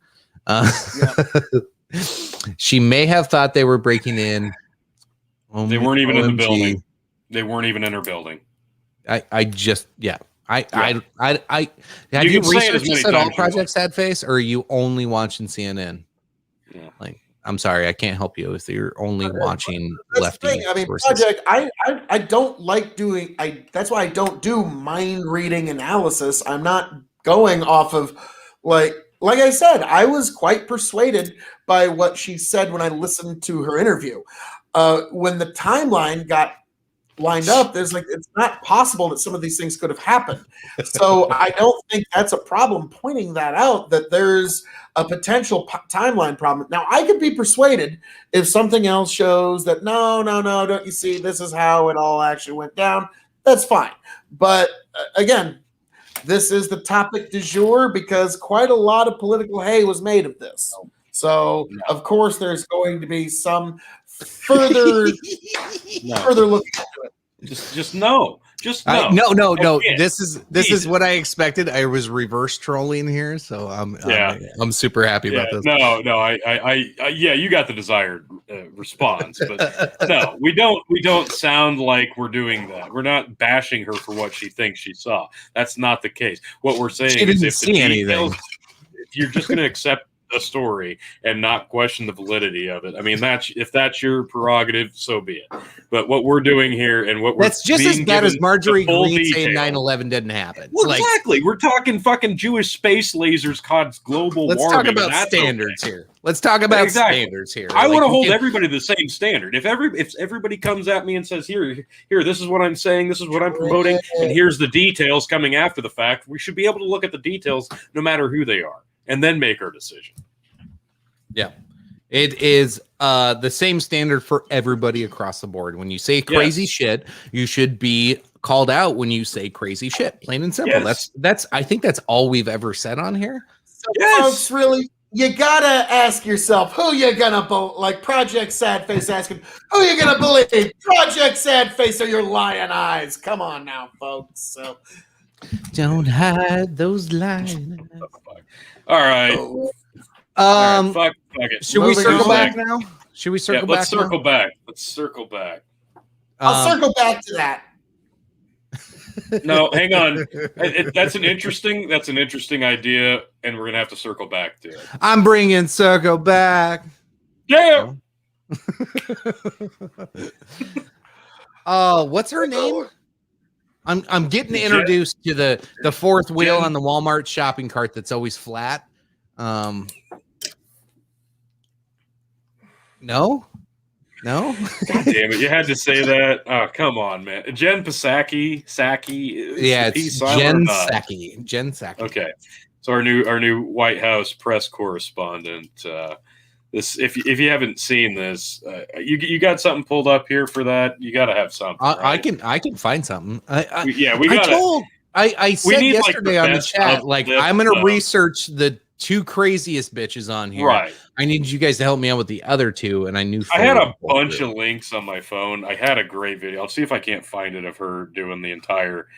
She may have thought they were breaking in. They weren't even in the building. They weren't even in her building. Have you researched this at all, Project Sadface, or are you only watching CNN? Yeah. Like, I'm sorry, I can't help you if you're only watching lefty I mean, sources. Project, I don't like doing. That's why I don't do mind reading analysis. I'm not going off of like I said. I was quite persuaded by what she said when I listened to her interview. When the timeline got lined up, there's like, it's not possible that some of these things could have happened. So I don't think that's a problem pointing that out, that there's a potential timeline problem. Now, I could be persuaded if something else shows that, no, don't you see, this is how it all actually went down. That's fine. But again, this is the topic du jour because quite a lot of political hay was made of this. So, of course, there's going to be some further look into it. Just no. Just no. No. can't. This is Jesus. what I expected. I was reverse trolling here, so I'm super happy about this. No, yeah, you got the desired response, but no, we don't sound like we're doing that. We're not bashing her for what she thinks she saw. That's not the case. What we're saying She is, didn't if see the anything. details, if you're just going to accept a story and not question the validity of it, I mean, if that's your prerogative, so be it. But what we're doing here, and what That's just being as bad as given Marjorie the full Green saying detail- 9/11 didn't happen. Well, Like, exactly. We're talking fucking Jewish space lasers caused global let's warming. talk about and that's standards okay. here. Let's talk about Exactly. standards here. I Like, want to we hold can- everybody to the same standard. If everybody comes at me and says, here, this is what I'm saying, this is what I'm promoting, and here's the details coming after the fact, we should be able to look at the details no matter who they are and then make our decision. Yeah. It is the same standard for everybody across the board. When you say crazy shit, you should be called out when you say crazy shit. Plain and simple. Yes. That's I think that's all we've ever said on here. So folks, really, you gotta ask yourself who you gonna like Project Sad Face asking who you gonna believe, Project Sad Face or your lion eyes. Come on now, folks. So Don't hide those lines. All right. All right, fuck it. Should we Moving circle on. back now? Should we circle back? Let's circle back. Let's circle back. I'll circle back to that. No, hang on. That's an interesting idea, and we're gonna have to circle back to it. I'm bringing circle back. Yeah. Oh, what's her name? I'm getting introduced to the fourth wheel on the Walmart shopping cart that's always flat. No. God damn it! You had to say that. Oh, come on, man. Jen Psaki. Yeah, it's Jen Psaki. Jen Psaki. Okay, so our new White House press correspondent. This, if you haven't seen this, you got something pulled up here for that. You got to have something. I can find something. We got. I said need, like, yesterday the on the best chat, of like, this I'm gonna stuff. research the two craziest bitches on here. Right. I need you guys to help me out with the other two, and I knew I had a Phil would bunch do it. of links on my phone. I had a great video. I'll see if I can't find it of her doing the entire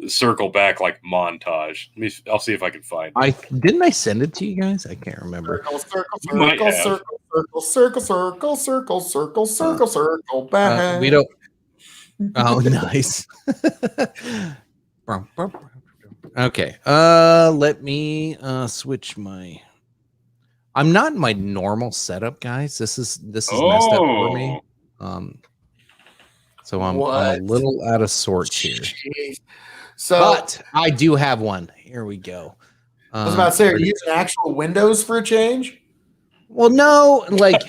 circle back like montage. I'll see if I can find it. Didn't I send it to you guys? I can't remember. You might have. Circle back. We don't. Oh, nice. Okay. Let me switch my. I'm not in my normal setup, guys. This is messed up for me. So I'm a little out of sorts here. Jeez. So But I do have one. Here we go. I was about to say, are you using actual Windows for a change? Well, no, like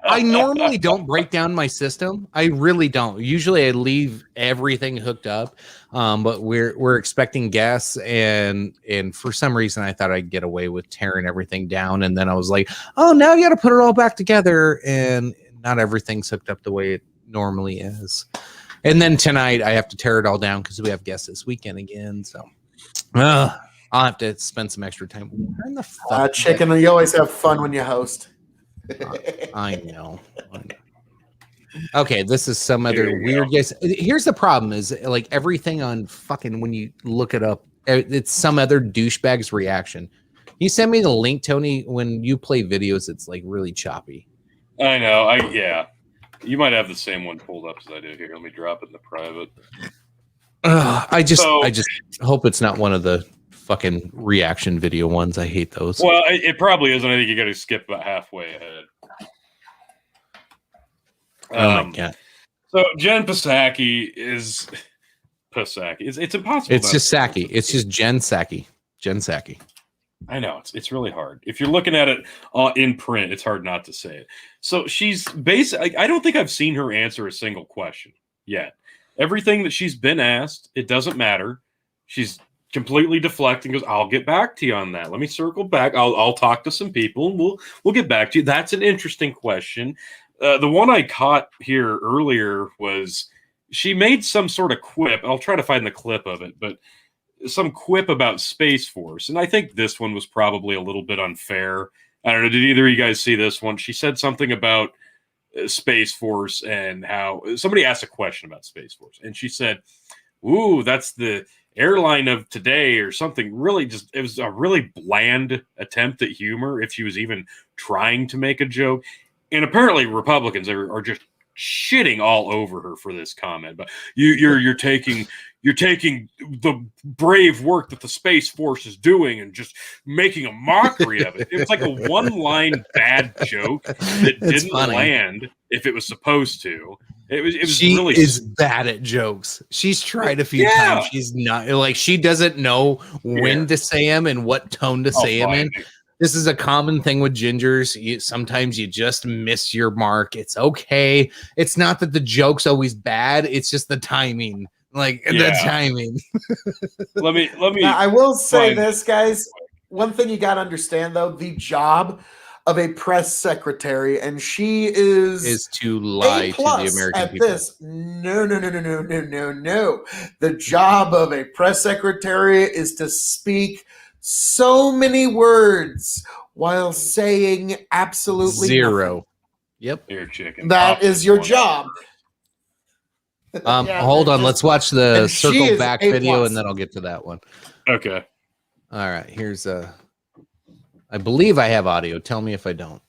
I normally don't break down my system. I really don't. Usually I leave everything hooked up. But we're expecting guests and for some reason I thought I'd get away with tearing everything down. And then I was like, oh, now you gotta put it all back together, and not everything's hooked up the way it normally is. And then tonight I have to tear it all down because we have guests this weekend again. So I'll have to spend some extra time. Where in the fuck Chicken, you always have fun when you host. I know. Okay, this is some other weird guess. Here's the problem: is like everything on fucking when you look it up, it's some other douchebag's reaction. You send me the link, Tony. When you play videos, it's like really choppy. I know. Yeah. You might have the same one pulled up as I do here. Let me drop it in the private. I just hope it's not one of the fucking reaction video ones. I hate those. Well, it probably isn't. I think you got to skip about halfway ahead. Oh my god! So Jen Psaki is Psaki. It's impossible. It's just Psaki. It's just Jen Psaki. Jen Psaki. I know it's really hard. If you're looking at it in print, it's hard not to say it. So she's basically. I don't think I've seen her answer a single question yet. Everything that she's been asked, it doesn't matter. She's completely deflecting. Goes, I'll get back to you on that. Let me circle back. I'll talk to some people, and we'll get back to you. That's an interesting question. The one I caught here earlier was she made some sort of quip. I'll try to find the clip of it, but some quip about Space Force. And I think this one was probably a little bit unfair. I don't know. Did either of you guys see this one? She said something about Space Force and how somebody asked a question about Space Force. And she said, ooh, that's the airline of today or something. Really, just it was a really bland attempt at humor if she was even trying to make a joke. And apparently Republicans are just shitting all over her for this comment. But you're taking the brave work that the Space Force is doing and just making a mockery of it. It was like a one-line bad joke that didn't land if it was supposed to. It was she really is bad at jokes. She's tried a few times. She's not like, she doesn't know when to say them and what tone to say them in. This is a common thing with gingers. Sometimes you just miss your mark. It's okay. It's not that the joke's always bad. It's just the timing. The timing. let me. Now, I will say this, guys. One thing you got to understand, though, the job of a press secretary, and she is to lie to the American people. This. No. The job of a press secretary is to speak so many words while saying absolutely zero. Nothing. Yep. Here, chicken. That is your job. Hold on. Let's watch the circle back video, A+. and then I'll get to that one. Okay. All right. Here's I believe I have audio. Tell me if I don't.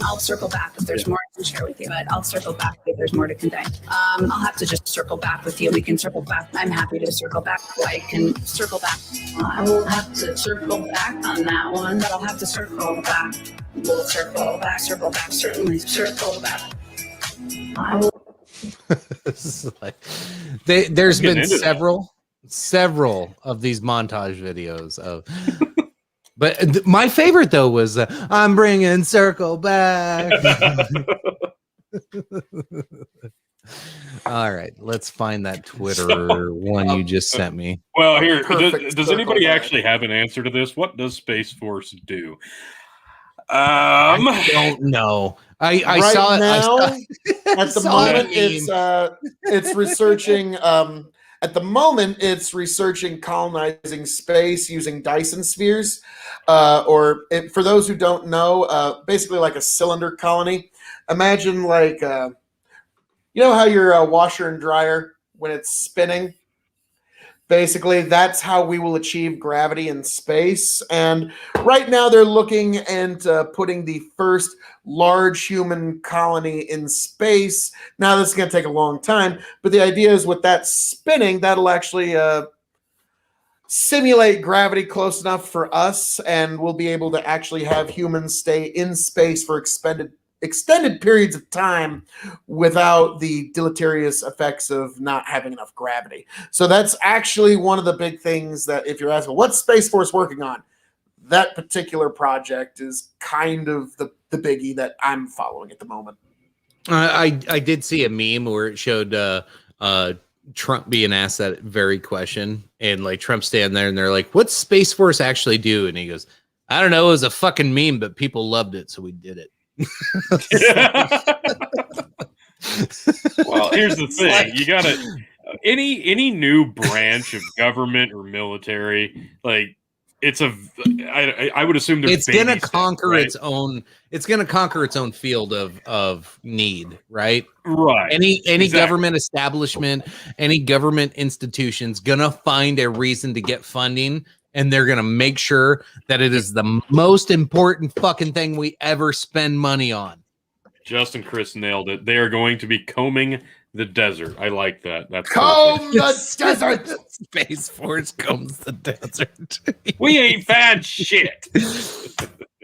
I'll circle back if there's more I can share with you, but I'll circle back if there's more to convey. I'll have to just circle back with you. We can circle back. I'm happy to circle back. I can circle back. I will have to circle back on that one, but I'll have to circle back. We'll circle back, certainly circle back. I will. There's been several of these montage videos of. But my favorite, though, was I'm bringing circle back. All right, let's find that Twitter one you just sent me. Well, here, does anybody actually have an answer to this? What does Space Force do? I don't know. I saw it. At the moment, it's researching. At the moment, it's researching colonizing space using Dyson spheres, for those who don't know, basically like a cylinder colony. Imagine like, you know how your washer and dryer, when it's spinning? Basically, that's how we will achieve gravity in space. And right now they're looking and putting the first large human colony in space. Now, this is going to take a long time, but the idea is with that spinning, that'll actually simulate gravity close enough for us, and we'll be able to actually have humans stay in space for extended periods of time without the deleterious effects of not having enough gravity. So that's actually one of the big things that, if you're asking, what's Space Force working on? That particular project is kind of the biggie that I'm following at the moment. I did see a meme where it showed Trump being asked that very question, and like Trump standing there and they're like, what's Space Force actually do? And he goes, I don't know, it was a fucking meme, but people loved it, so we did it. Well, here's the thing. You gotta any new branch of government or military, like I would assume it's gonna conquer its own. It's gonna conquer its own field of need, right? Right. Any government establishment, any government institution's gonna find a reason to get funding, and they're gonna make sure that it is the most important fucking thing we ever spend money on. Justin Chris nailed it. They are going to be combing the desert. I like that. That's comb the desert. Space Force combs the desert. We ain't found shit.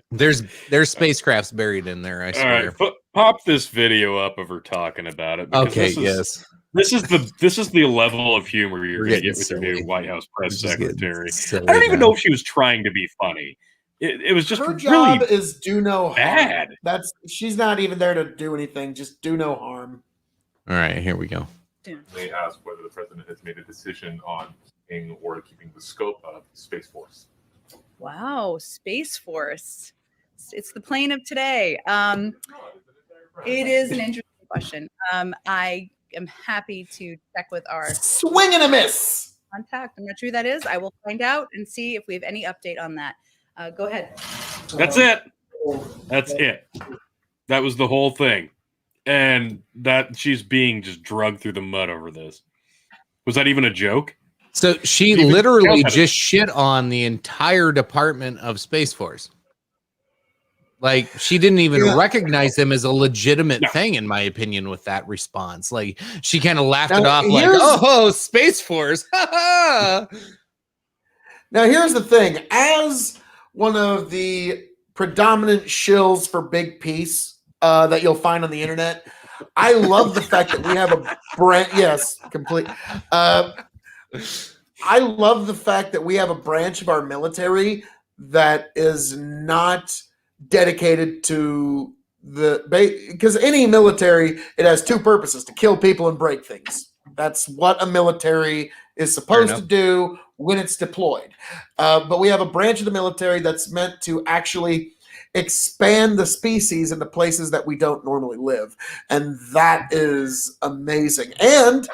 There's spacecrafts buried in there. I swear. All right, pop this video up of her talking about it. Okay. Yes. This is the level of humor you're going to get with your new White House press secretary. I don't even know if she was trying to be funny. It was just her job really is do no bad. Harm. She's not even there to do anything. Just do no harm. All right, here we go. They asked whether the president has made a decision on keeping the scope of Space Force. Wow, Space Force. It's the plane of today. It is an interesting question. I am happy to check with our swing and a miss contact. I'm not sure who that is. I will find out and see if we have any update on that. Go ahead. That's it. That's it. That was the whole thing. And that she's being just drugged through the mud over this. Was that even a joke? So she Even literally count it. just shit on the entire department of Space Force. Like, she didn't even Yeah. recognize them as a legitimate No. thing, in my opinion, with that response. Like, she kind of laughed Now, it off, like, here's- "Oh, Space Force!" Ha ha! Now, here's the thing. As one of the predominant shills for big peace that you'll find on the internet, I love the fact that we have a brand. Yes, complete. I love the fact that we have a branch of our military that is not dedicated to because any military, it has two purposes: to kill people and break things. That's what a military is supposed to enough. do when it's deployed. But we have a branch of the military that's meant to actually expand the species into places that we don't normally live. And that is amazing. And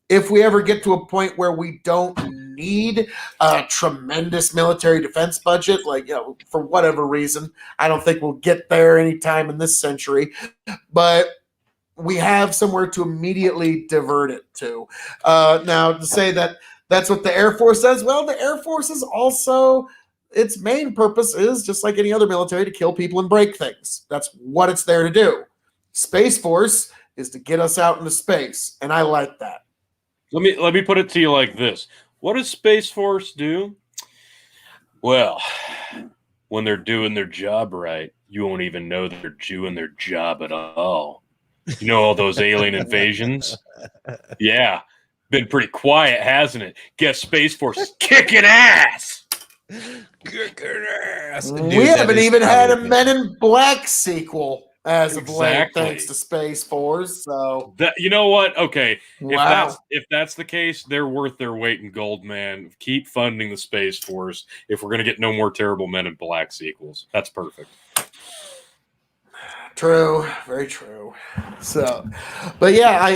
if we ever get to a point where we don't need a tremendous military defense budget, like, for whatever reason, I don't think we'll get there anytime in this century, but we have somewhere to immediately divert it to. Now, to say that that's what the Air Force does, well, the Air Force is also, its main purpose is, just like any other military, to kill people and break things. That's what it's there to do. Space Force is to get us out into space, and I like that. Let me put it to you like this. What does Space Force do? Well, when they're doing their job right, you won't even know they're doing their job at all. You know all those alien invasions? Yeah. Been pretty quiet, hasn't it? Guess Space Force is kicking ass. Kicking ass. Dude, We that haven't is even had a probably- Men in Black sequel as of late, Exactly. thanks to Space Force. So, That, you know what? Okay. wow. If that's the case, they're worth their weight in gold, man. Keep funding the Space Force if we're gonna get no more terrible Men in Black sequels. That's perfect. True, very true. So, but yeah,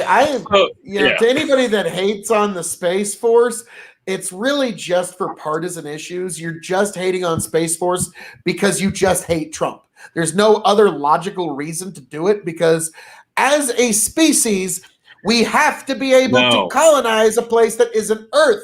Yeah. to anybody that hates on the Space Force, it's really just for partisan issues. You're just hating on Space Force because you just hate Trump. There's no other logical reason to do it, because as a species, we have to be able No. to colonize a place that isn't Earth.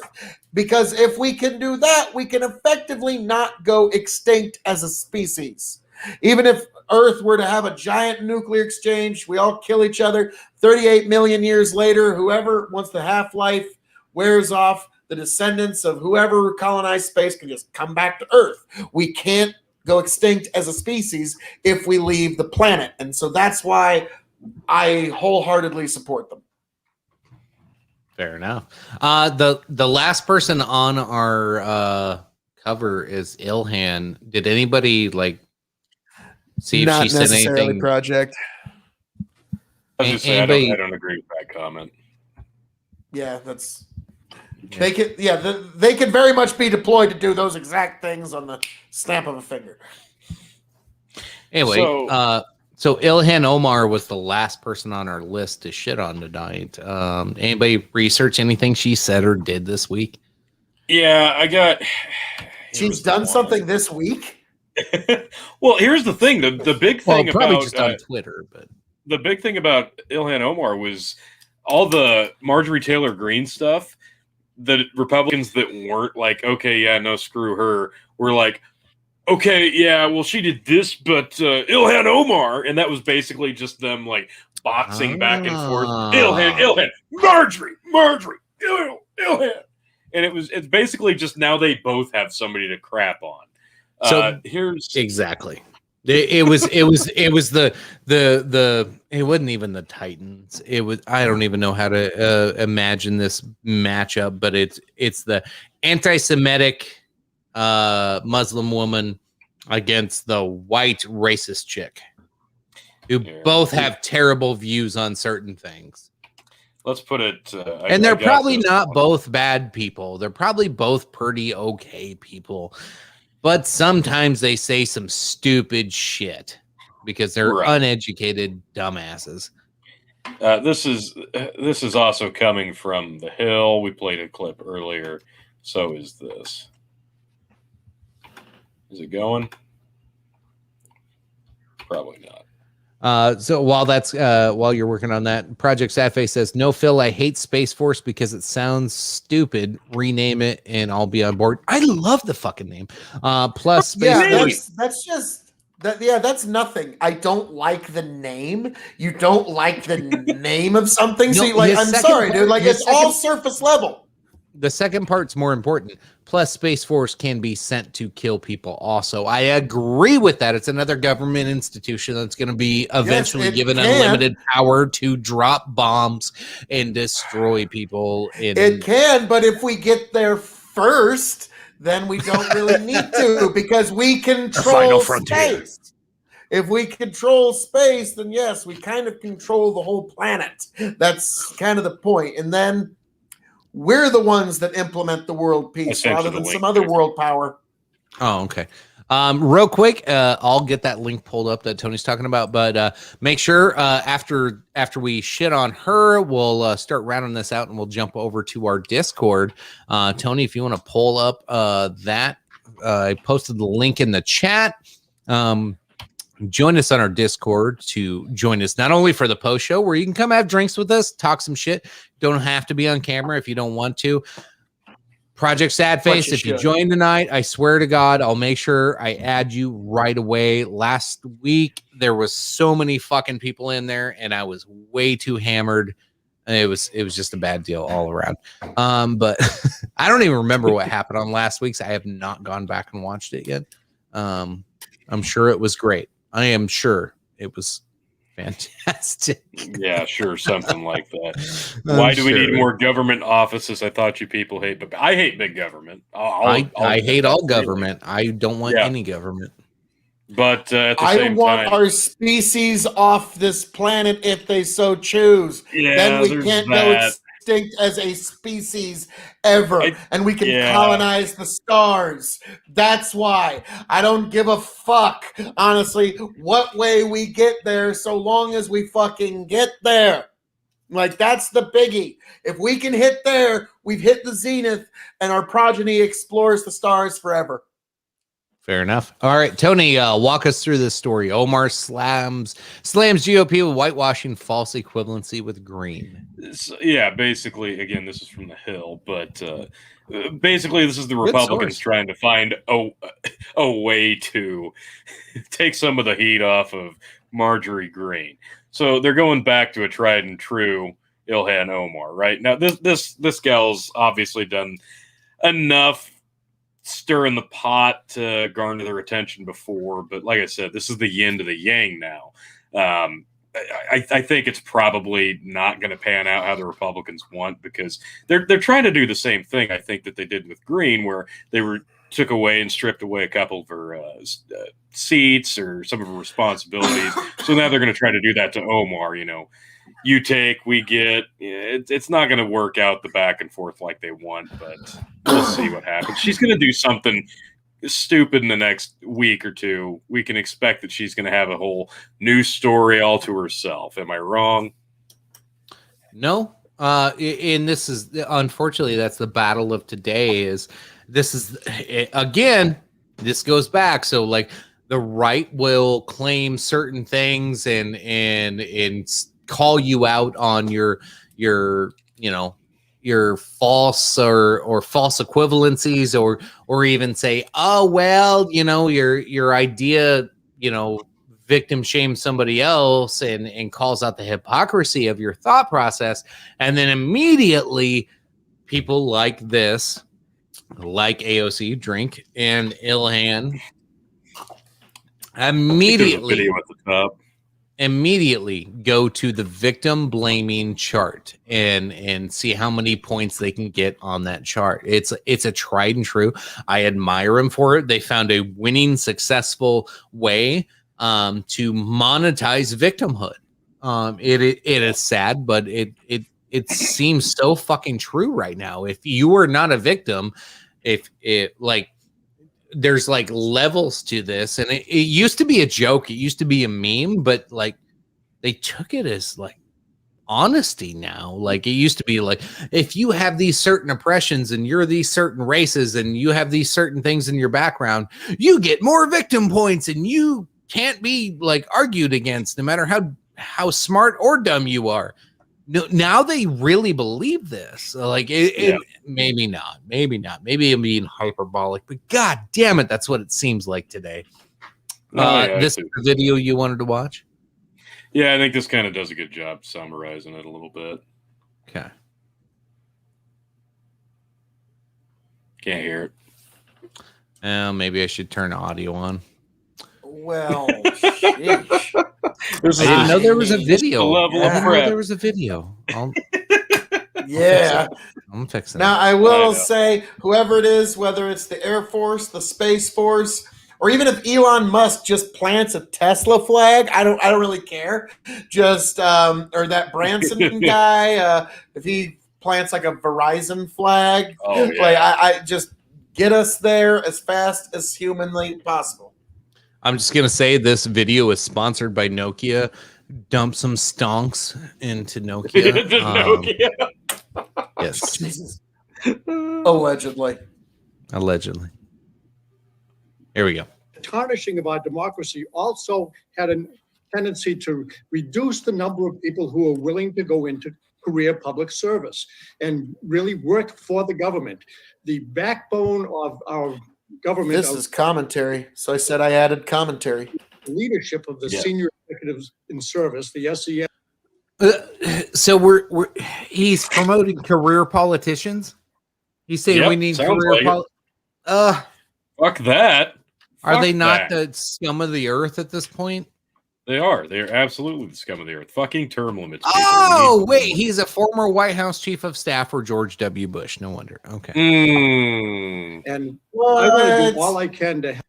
Because if we can do that, we can effectively not go extinct as a species. Even if Earth were to have a giant nuclear exchange, we all kill each other. 38 million years later, whoever, once the half-life wears off, the descendants of whoever colonized space can just come back to Earth. We can't go extinct as a species if we leave the planet. And so that's why I wholeheartedly support them. Fair enough. The last person on our cover is Ilhan. Did anybody see if Not she said necessarily anything? Project. I was just saying, Anybody- I don't agree with that comment. Yeah, that's they could. Yeah, they could very much be deployed to do those exact things on the snap of a finger. Anyway, so Ilhan Omar was the last person on our list to shit on tonight. Anybody research anything she said or did this week? Yeah, I got. She's done something this week. Well, here's the thing. The big Well, thing probably about just on Twitter, but the big thing about Ilhan Omar was all the Marjorie Taylor Greene stuff. The Republicans that weren't like, okay, yeah, no, screw her, were like, okay, yeah, well, she did this, but Ilhan Omar, and that was basically just them like boxing back and forth. Ilhan, Marjorie, Ilhan, and it's basically just now they both have somebody to crap on. So here's exactly. It wasn't even the Titans. It was, I don't even know how to imagine this matchup, but it's the anti-Semitic Muslim woman against the white racist chick, who both have terrible views on certain things. Let's put it, And they're probably not both bad people. They're probably both pretty okay people. But sometimes they say some stupid shit because they're uneducated dumbasses. This is also coming from The Hill. We played a clip earlier. So is this. Is it going? Probably not. So while you're working on that, Project Sadface says, "No, Phil, I hate Space Force because it sounds stupid. Rename it, and I'll be on board." I love the fucking name. Plus, Space Yeah, Force. that's just that. Yeah, that's nothing. I don't like the name. You don't like the name of something. So, No, you, like, his I'm second sorry, part- dude. Like, his it's all second- surface level. The second part's more important. Plus, Space Force can be sent to kill people also. I agree with that. It's another government institution that's going to be eventually it given can. unlimited power to drop bombs and destroy people. It can, but if we get there first, then we don't really need to because we control space. If we control space, then yes, we kind of control the whole planet. That's kind of the point. And then we're the ones that implement the world peace rather than some other world power. Oh, okay. Real quick, I'll get that link pulled up that Tony's talking about, but make sure after we shit on her, we'll start rounding this out and we'll jump over to our Discord. Tony, if you want to pull up that, I posted the link in the chat. Join us on our Discord to join us not only for the post show where you can come have drinks with us, talk some shit. Don't have to be on camera if you don't want to. Project Sadface, if you join tonight, I swear to God, I'll make sure I add you right away. Last week, there was so many fucking people in there, and I was way too hammered. It was just a bad deal all around. But I don't even remember what happened on last week's. I have not gone back and watched it yet. I'm sure it was great. I am sure it was fantastic. Yeah, sure, something like that. Why do we need more government offices? I thought you people hate, but I hate big government. I hate all government. I don't want any government. But at the I same want time, our species off this planet if they so choose. Yeah, then we there's can't go that. extinct as a species ever, and we can colonize the stars. That's why I don't give a fuck, honestly, what way we get there, so long as we fucking get there. Like, that's the biggie. If we can hit there, we've hit the zenith, and our progeny explores the stars forever. Fair enough. All right, Tony, walk us through this story. Omar slams GOP with whitewashing false equivalency with green. yeah, basically, again, this is from the Hill, but basically, this is the Good Republicans source. trying to find a way to take some of the heat off of Marjorie Greene. So they're going back to a tried and true Ilhan Omar, right? Now, this gal's obviously done enough stirring the pot to garner their attention before, but like I said, this is the yin to the yang now. I think it's probably not going to pan out how the Republicans want, because they're trying to do the same thing I think that they did with Green, where they took away and stripped away a couple of her seats or some of her responsibilities. So now they're going to try to do that to Omar. You know, you take, we get. It's not going to work out the back and forth like they want, but we'll see what happens. She's going to do something stupid in the next week or two. We can expect that she's going to have a whole new story all to herself. Am I wrong? No. And this is, unfortunately, that's the battle of today. Again, this goes back. So, like, the right will claim certain things and call you out on your false or false equivalencies, or even say, oh, well, your idea, victim shames somebody else and calls out the hypocrisy of your thought process. And then immediately people like this, like AOC, Drink, and Ilhan, immediately go to the victim blaming chart and see how many points they can get on that chart. It's a tried and true. I admire them for it. They found a winning, successful way to monetize victimhood. It is sad, but it seems so fucking true right now. If you are not a victim, there's like levels to this, and it used to be a joke, it used to be a meme, but like they took it as like honesty now. Like, it used to be like, if you have these certain oppressions and you're these certain races and you have these certain things in your background, you get more victim points and you can't be like argued against, no matter how smart or dumb you are. No, now they really believe this. Like maybe not. Maybe I'm being hyperbolic, but god damn it, that's what it seems like today. This is the video you wanted to watch? Yeah, I think this kind of does a good job summarizing it a little bit. Okay. Can't hear it. Maybe I should turn audio on. Well, sheesh. I didn't know there was a video. Level of I didn't know prep. there was a video. Yeah. I'm fixing Now, it. I will say, whoever it is, whether it's the Air Force, the Space Force, or even if Elon Musk just plants a Tesla flag, I don't really care. Just or that Branson guy, if he plants like a Verizon flag, like I just get us there as fast as humanly possible. I'm just gonna say this video is sponsored by Nokia. Dump some stonks into Nokia. Yes. Jesus. Allegedly. Here we go. Tarnishing of our democracy also had a tendency to reduce the number of people who are willing to go into career public service and really work for the government. The backbone of our government. This is commentary. So I said I added commentary. Leadership of the senior executives in service, the SEM. So he's promoting career politicians. He's saying we need career Fuck that. Are they not the scum of the earth at this point? They are. They are absolutely the scum of the earth. Fucking term limits. Oh, wait. He's a former White House chief of staff for George W. Bush. No wonder. Okay. And I want to do all I can to help.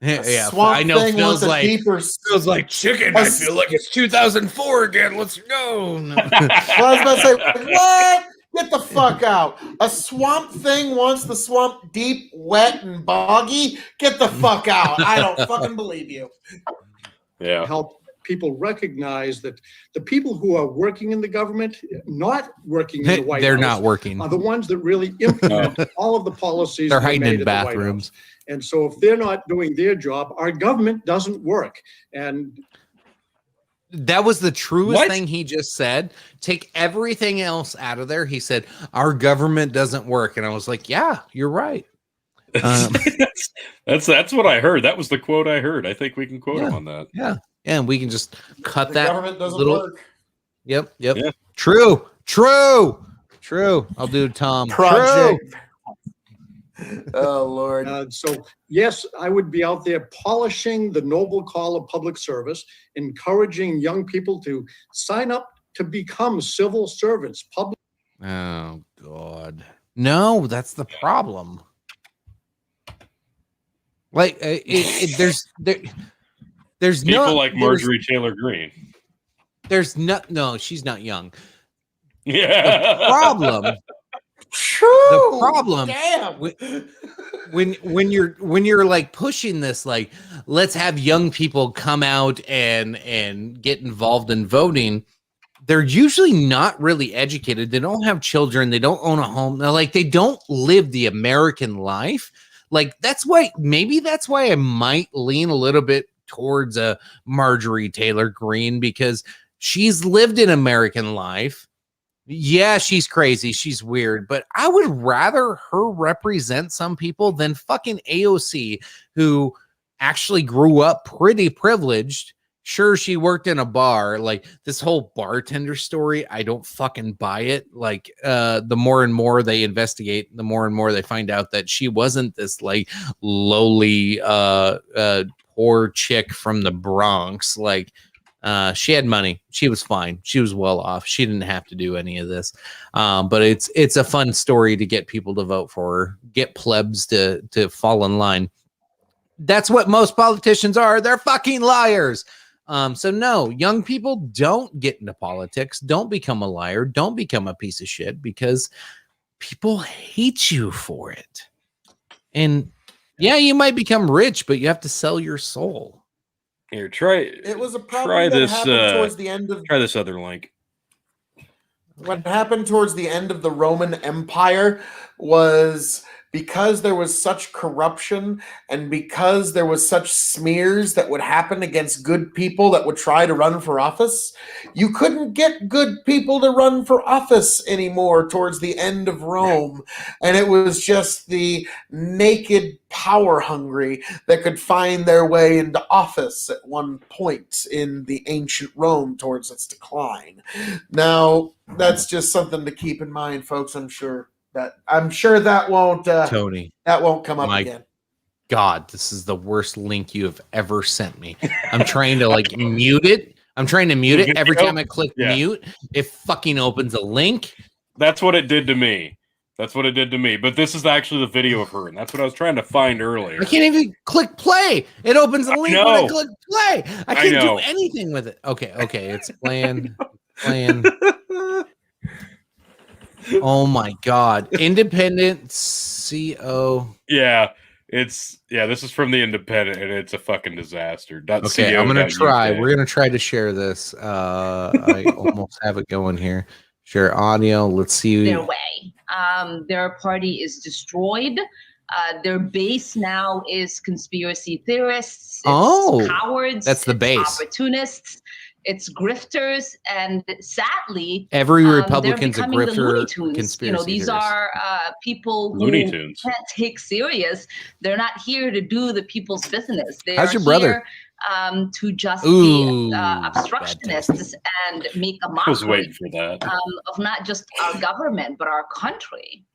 Yeah, I know. Feels like chicken. I feel like it's 2004 again. Let's go. No. Well, I was about to say, what? Get the fuck out. A Swamp Thing wants the swamp deep, wet, and boggy? Get the fuck out. I don't fucking believe you. Yeah. Help people recognize that the people who are working in the government, not working in the White They're House, not working. are the ones that really implement all of the policies. They're that are hiding made in the White bathrooms. House. And so if they're not doing their job, our government doesn't work. And that was the truest thing he just said. Take everything else out of there. He said, our government doesn't work. And I was like, yeah, you're right. That's what I heard. That was the quote I heard. I think we can quote him on that. Yeah. And we can just cut The that government doesn't little. work. Yep. Yep. Yeah. True. I'll do Tom. Project. True. Oh, Lord. So, yes, I would be out there polishing the noble call of public service, encouraging young people to sign up to become civil servants. Oh, God. No, that's the problem. Like, there's people like Marjorie Taylor Greene. No, she's not young. Yeah. The problem. True. The problem. Damn. When you're like pushing this, like, let's have young people come out and get involved in voting. They're usually not really educated. They don't have children. They don't own a home. They don't live the American life. Like, maybe that's why I might lean a little bit towards a Marjorie Taylor Greene, because she's lived an American life. Yeah, she's crazy. She's weird, but I would rather her represent some people than fucking AOC, who actually grew up pretty privileged. Sure, she worked in a bar. Like, this whole bartender story, I don't fucking buy it. Like, the more and more they investigate, the more and more they find out that she wasn't this like lowly poor chick from the Bronx. Like, she had money. She was fine. She was well off. She didn't have to do any of this. But it's a fun story to get people to vote for her, get plebs to fall in line. That's what most politicians are. They're fucking liars. So no, young people, don't get into politics. Don't become a liar. Don't become a piece of shit, because people hate you for it. And yeah, you might become rich, but you have to sell your soul. Here, try. It was a problem Try that this. happened towards the end of. Try this other link. What happened towards the end of the Roman Empire was because there was such corruption and because there was such smears that would happen against good people that would try to run for office, you couldn't get good people to run for office anymore towards the end of Rome. And it was just the naked power hungry that could find their way into office at one point in the ancient Rome towards its decline. Now, that's just something to keep in mind, folks. I'm sure that won't Tony, that won't come up my again. God, this is the worst link you have ever sent me. I'm trying to like mute it. I'm trying to mute it. Every time I click mute, it fucking opens a link. That's what it did to me. But this is actually the video of her, and that's what I was trying to find earlier. I can't even click play. It opens a link when I click play. I can't do anything with it. Okay. It's playing. Oh my God. Independent CO. Yeah. This is from the Independent, and it's a fucking disaster. Okay, I'm gonna try. We're gonna try to share this. I almost have it going here. Share audio. Let's see. Their way. Their party is destroyed. Their base now is conspiracy theorists. It's cowards. That's the base. Opportunists. It's grifters, and sadly, every Republican's a grifter. The Looney Tunes. Conspiracy these theorists. are people who Looney Tunes. can't take serious. They're not here to do the people's business. They How's your brother? To just be obstructionists and make a I was mockery waiting for that. of not just our government but our country.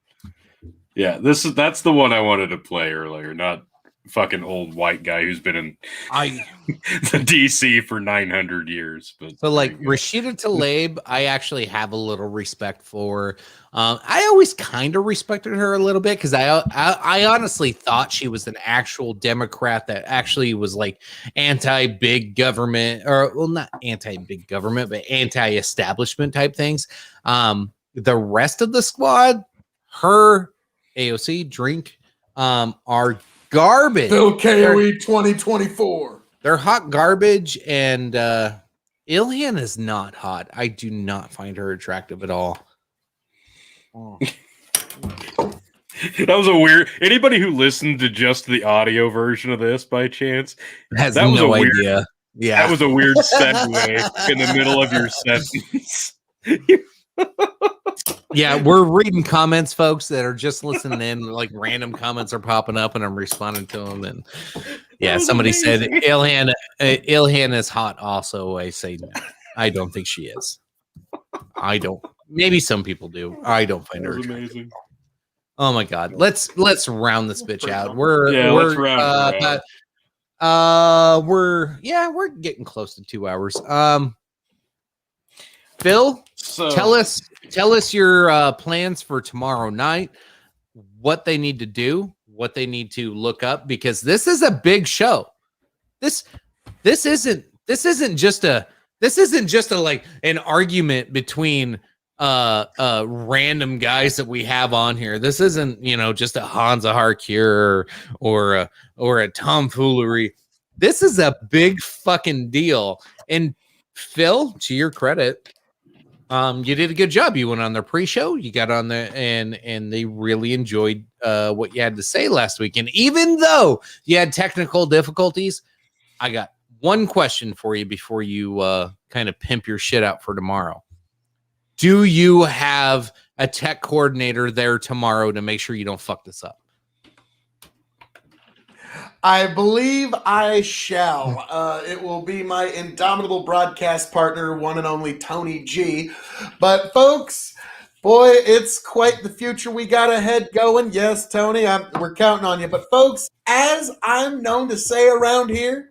Yeah, that's the one I wanted to play earlier, not fucking old white guy who's been in the DC for 900 years. But so like Rashida Tlaib, I actually have a little respect for. I always kind of respected her a little bit because I honestly thought she was an actual Democrat that actually was like anti-big government, or well, not anti-big government, but anti-establishment type things. The rest of the squad, her, AOC, Drink, are garbage. Phil KOE 2024. They're hot garbage, and Ilhan is not hot. I do not find her attractive at all. That was a weird. Anybody who listened to just the audio version of this by chance has that was no a weird, idea. Yeah, that was a weird segue in the middle of your sentence. Yeah, we're reading comments, folks, that are just listening in. Like random comments are popping up, and I'm responding to them. And yeah, somebody said Ilhan is hot. Also, I say no. I don't think she is. I don't. Maybe some people do. I don't find her attractive. Oh my God, let's round this bitch out. We're getting close to 2 hours. Phil, tell us your plans for tomorrow night, what they need to do, what they need to look up, because this is a big show. This isn't just a like an argument between random guys that we have on here. This isn't, just a Hansa Harkir or a tomfoolery. This is a big fucking deal. And Phil, to your credit, you did a good job. You went on their pre-show, you got on there, and they really enjoyed what you had to say last week. And even though you had technical difficulties, I got one question for you before you kind of pimp your shit out for tomorrow. Do you have a tech coordinator there tomorrow to make sure you don't fuck this up? I believe I shall. It will be my indomitable broadcast partner, one and only Tony G. But folks, boy, it's quite the future we got ahead going. Yes, Tony, we're counting on you. But folks, as I'm known to say around here,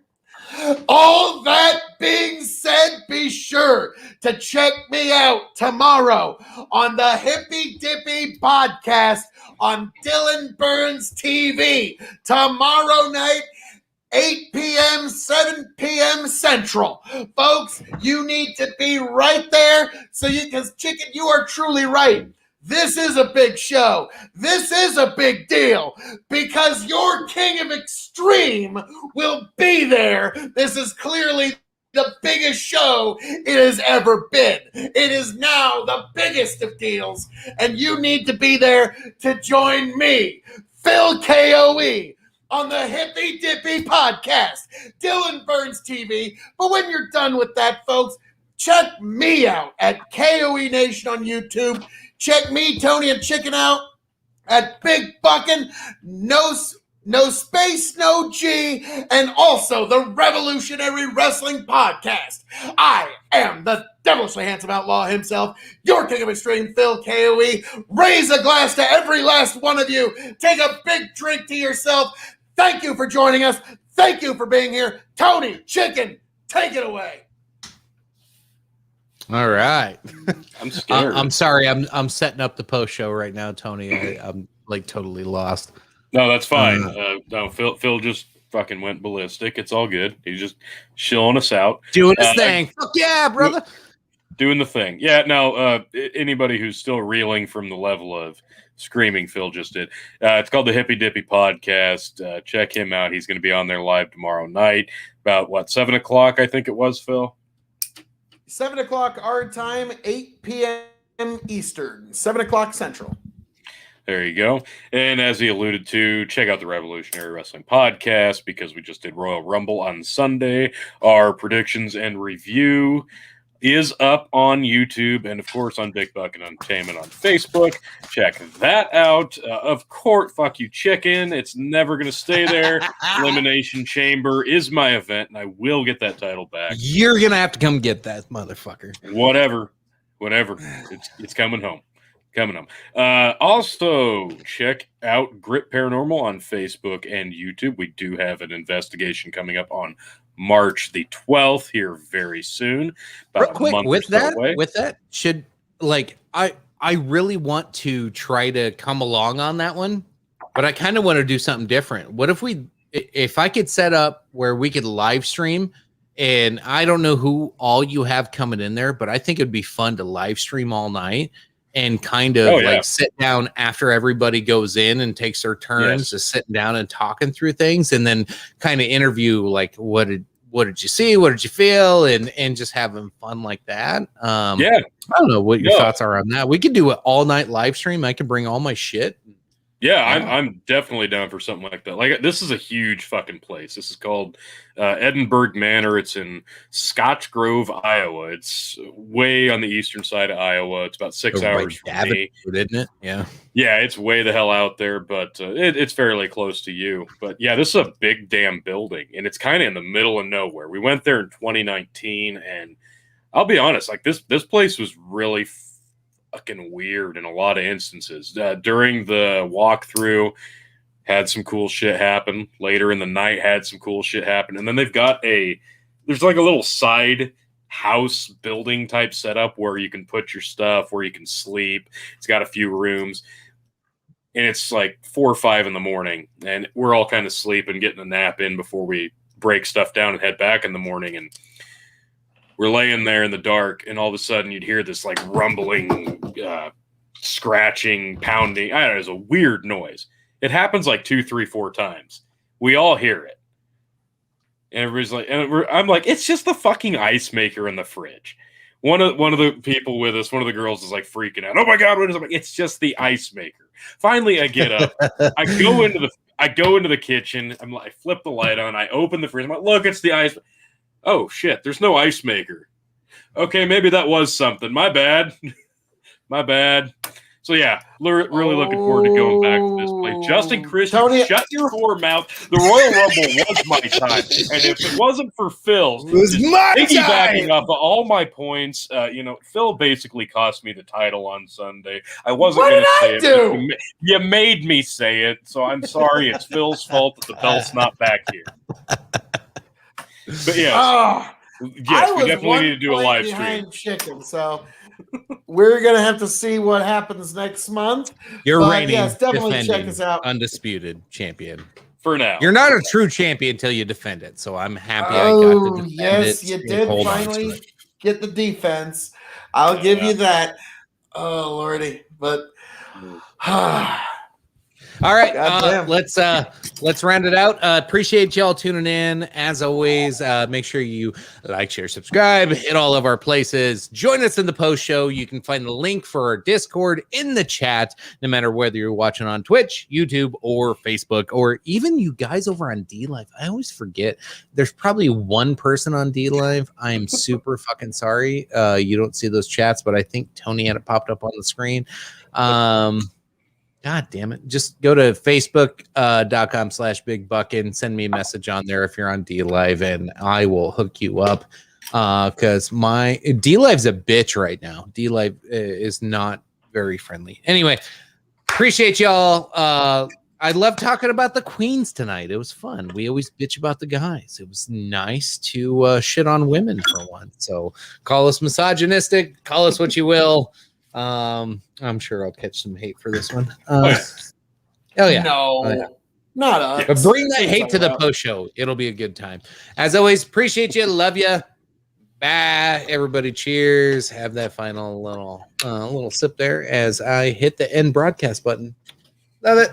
all that being said, be sure to check me out tomorrow on the Hippy Dippy podcast on Dylan Burns TV. Tomorrow night, 8 p.m., 7 p.m. Central. Folks, you need to be right there because Chicken, you are truly right. This is a big show. This is a big deal because your King of Extreme will be there. This is clearly the biggest show it has ever been. It is now the biggest of deals, and you need to be there to join me. Phil KOE on the Hippy Dippy Podcast, Dylan Burns TV. But when you're done with that, folks, check me out at KOE Nation on YouTube. Check me, Tony and Chicken, out at Big Buckin', no space, no G, and also the Revolutionary Wrestling Podcast. I am the devilishly handsome outlaw himself, your king of extreme, Phil KOE. Raise a glass to every last one of you. Take a big drink to yourself. Thank you for joining us. Thank you for being here. Tony, Chicken, take it away. All right. I'm scared. I'm sorry. I'm setting up the post show right now, Tony. I'm like totally lost. No, that's fine. No, Phil just fucking went ballistic. It's all good. He's just chilling us out, doing his thing. Fuck yeah, brother. Doing the thing. Yeah. No. Anybody who's still reeling from the level of screaming Phil just did. It's called the Hippy Dippy Podcast. Check him out. He's going to be on there live tomorrow night about 7:00. I think it was, Phil. 7 o'clock our time, 8 p.m. Eastern, 7 o'clock Central. There you go. And as he alluded to, check out the Revolutionary Wrestling Podcast because we just did Royal Rumble on Sunday. Our predictions and review is up on YouTube and, of course, on Big Bucket Entertainment on Facebook. Check that out. Of course, fuck you, Chicken. It's never going to stay there. Elimination Chamber is my event, and I will get that title back. You're going to have to come get that motherfucker. Whatever. It's coming home. Also, check out Grit Paranormal on Facebook and YouTube. We do have an investigation coming up on March the 12th here very soon. Real quick, with that, should I really want to try to come along on that one, but I kind of want to do something different. What if I could set up where we could live stream, and I don't know who all you have coming in there, but I think it'd be fun to live stream all night and kind of sit down after everybody goes in and takes their turns, just sitting down and talking through things, and then kind of interview what did you see, what did you feel, and just having fun like that. I don't know what your thoughts are on that. We could do an all night live stream. I can bring all my shit. I'm definitely down for something like that. Like, this is a huge fucking place. This is called Edinburgh Manor. It's in Scotch Grove, Iowa. It's way on the eastern side of Iowa. It's about 6 hours from me. Isn't it? Yeah, it's way the hell out there, but it's fairly close to you. But yeah, this is a big damn building, and it's kind of in the middle of nowhere. We went there in 2019, and I'll be honest, like this place was really fucking weird in a lot of instances. During the walkthrough, had some cool shit happen. Later in the night, had some cool shit happen. And then they've got there's like a little side house building type setup where you can put your stuff, where you can sleep. It's got a few rooms. And it's like 4 or 5 in the morning. And we're all kind of sleeping, getting a nap in before we break stuff down and head back in the morning. And we're laying there in the dark, and all of a sudden you'd hear this like rumbling, scratching, pounding. I don't know, it was a weird noise. It happens like 2, 3, 4 times. We all hear it. And everybody's like, I'm like, it's just the fucking ice maker in the fridge. One of the people with us, one of the girls is like freaking out. Oh my God, what is it? I'm like, it's just the ice maker. Finally, I get up. I go into the kitchen. I flip the light on. I open the fridge. I'm like, look, it's the ice. Oh shit, there's no ice maker. Okay, maybe that was something. My bad. So yeah, really looking forward to going back to this place. Justin Christian, Tony, shut your whore mouth. The Royal Rumble was my time. And if it wasn't for Phil, it was my piggybacking time. off of all my points, Phil basically cost me the title on Sunday. I wasn't going to say it. But you made me say it, so I'm sorry. It's Phil's fault that the belt's not back here. But yes, we definitely need to do a live stream. Chicken, so we're gonna have to see what happens next month. You're reigning, yes, definitely check defending, us out. Undisputed champion. For now, you're not a true champion until you defend it. So I'm happy I got to defend it. Yes, you did finally get the defense. I'll give you that. Oh lordy, but All right, Goddamn. let's round it out. Appreciate y'all tuning in. As always, make sure you like, share, subscribe, hit all of our places. Join us in the post show. You can find the link for our Discord in the chat, no matter whether you're watching on Twitch, YouTube, or Facebook, or even you guys over on D Live. I always forget there's probably one person on D Live. I am super fucking sorry. You don't see those chats, but I think Tony had it popped up on the screen. God damn it. Just go to facebook.com/Big Buckin. Send me a message on there if you're on D Live, and I will hook you up. Because my D Live's a bitch right now. D Live is not very friendly. Anyway, appreciate y'all. I love talking about the queens tonight. It was fun. We always bitch about the guys. It was nice to shit on women for once. So call us misogynistic, call us what you will. I'm sure I'll catch some hate for this one. Oh yeah. No, not us. But bring that hate to the post show. It'll be a good time. As always, appreciate you. Love you. Bye, everybody. Cheers. Have that final little sip there as I hit the end broadcast button. Love it.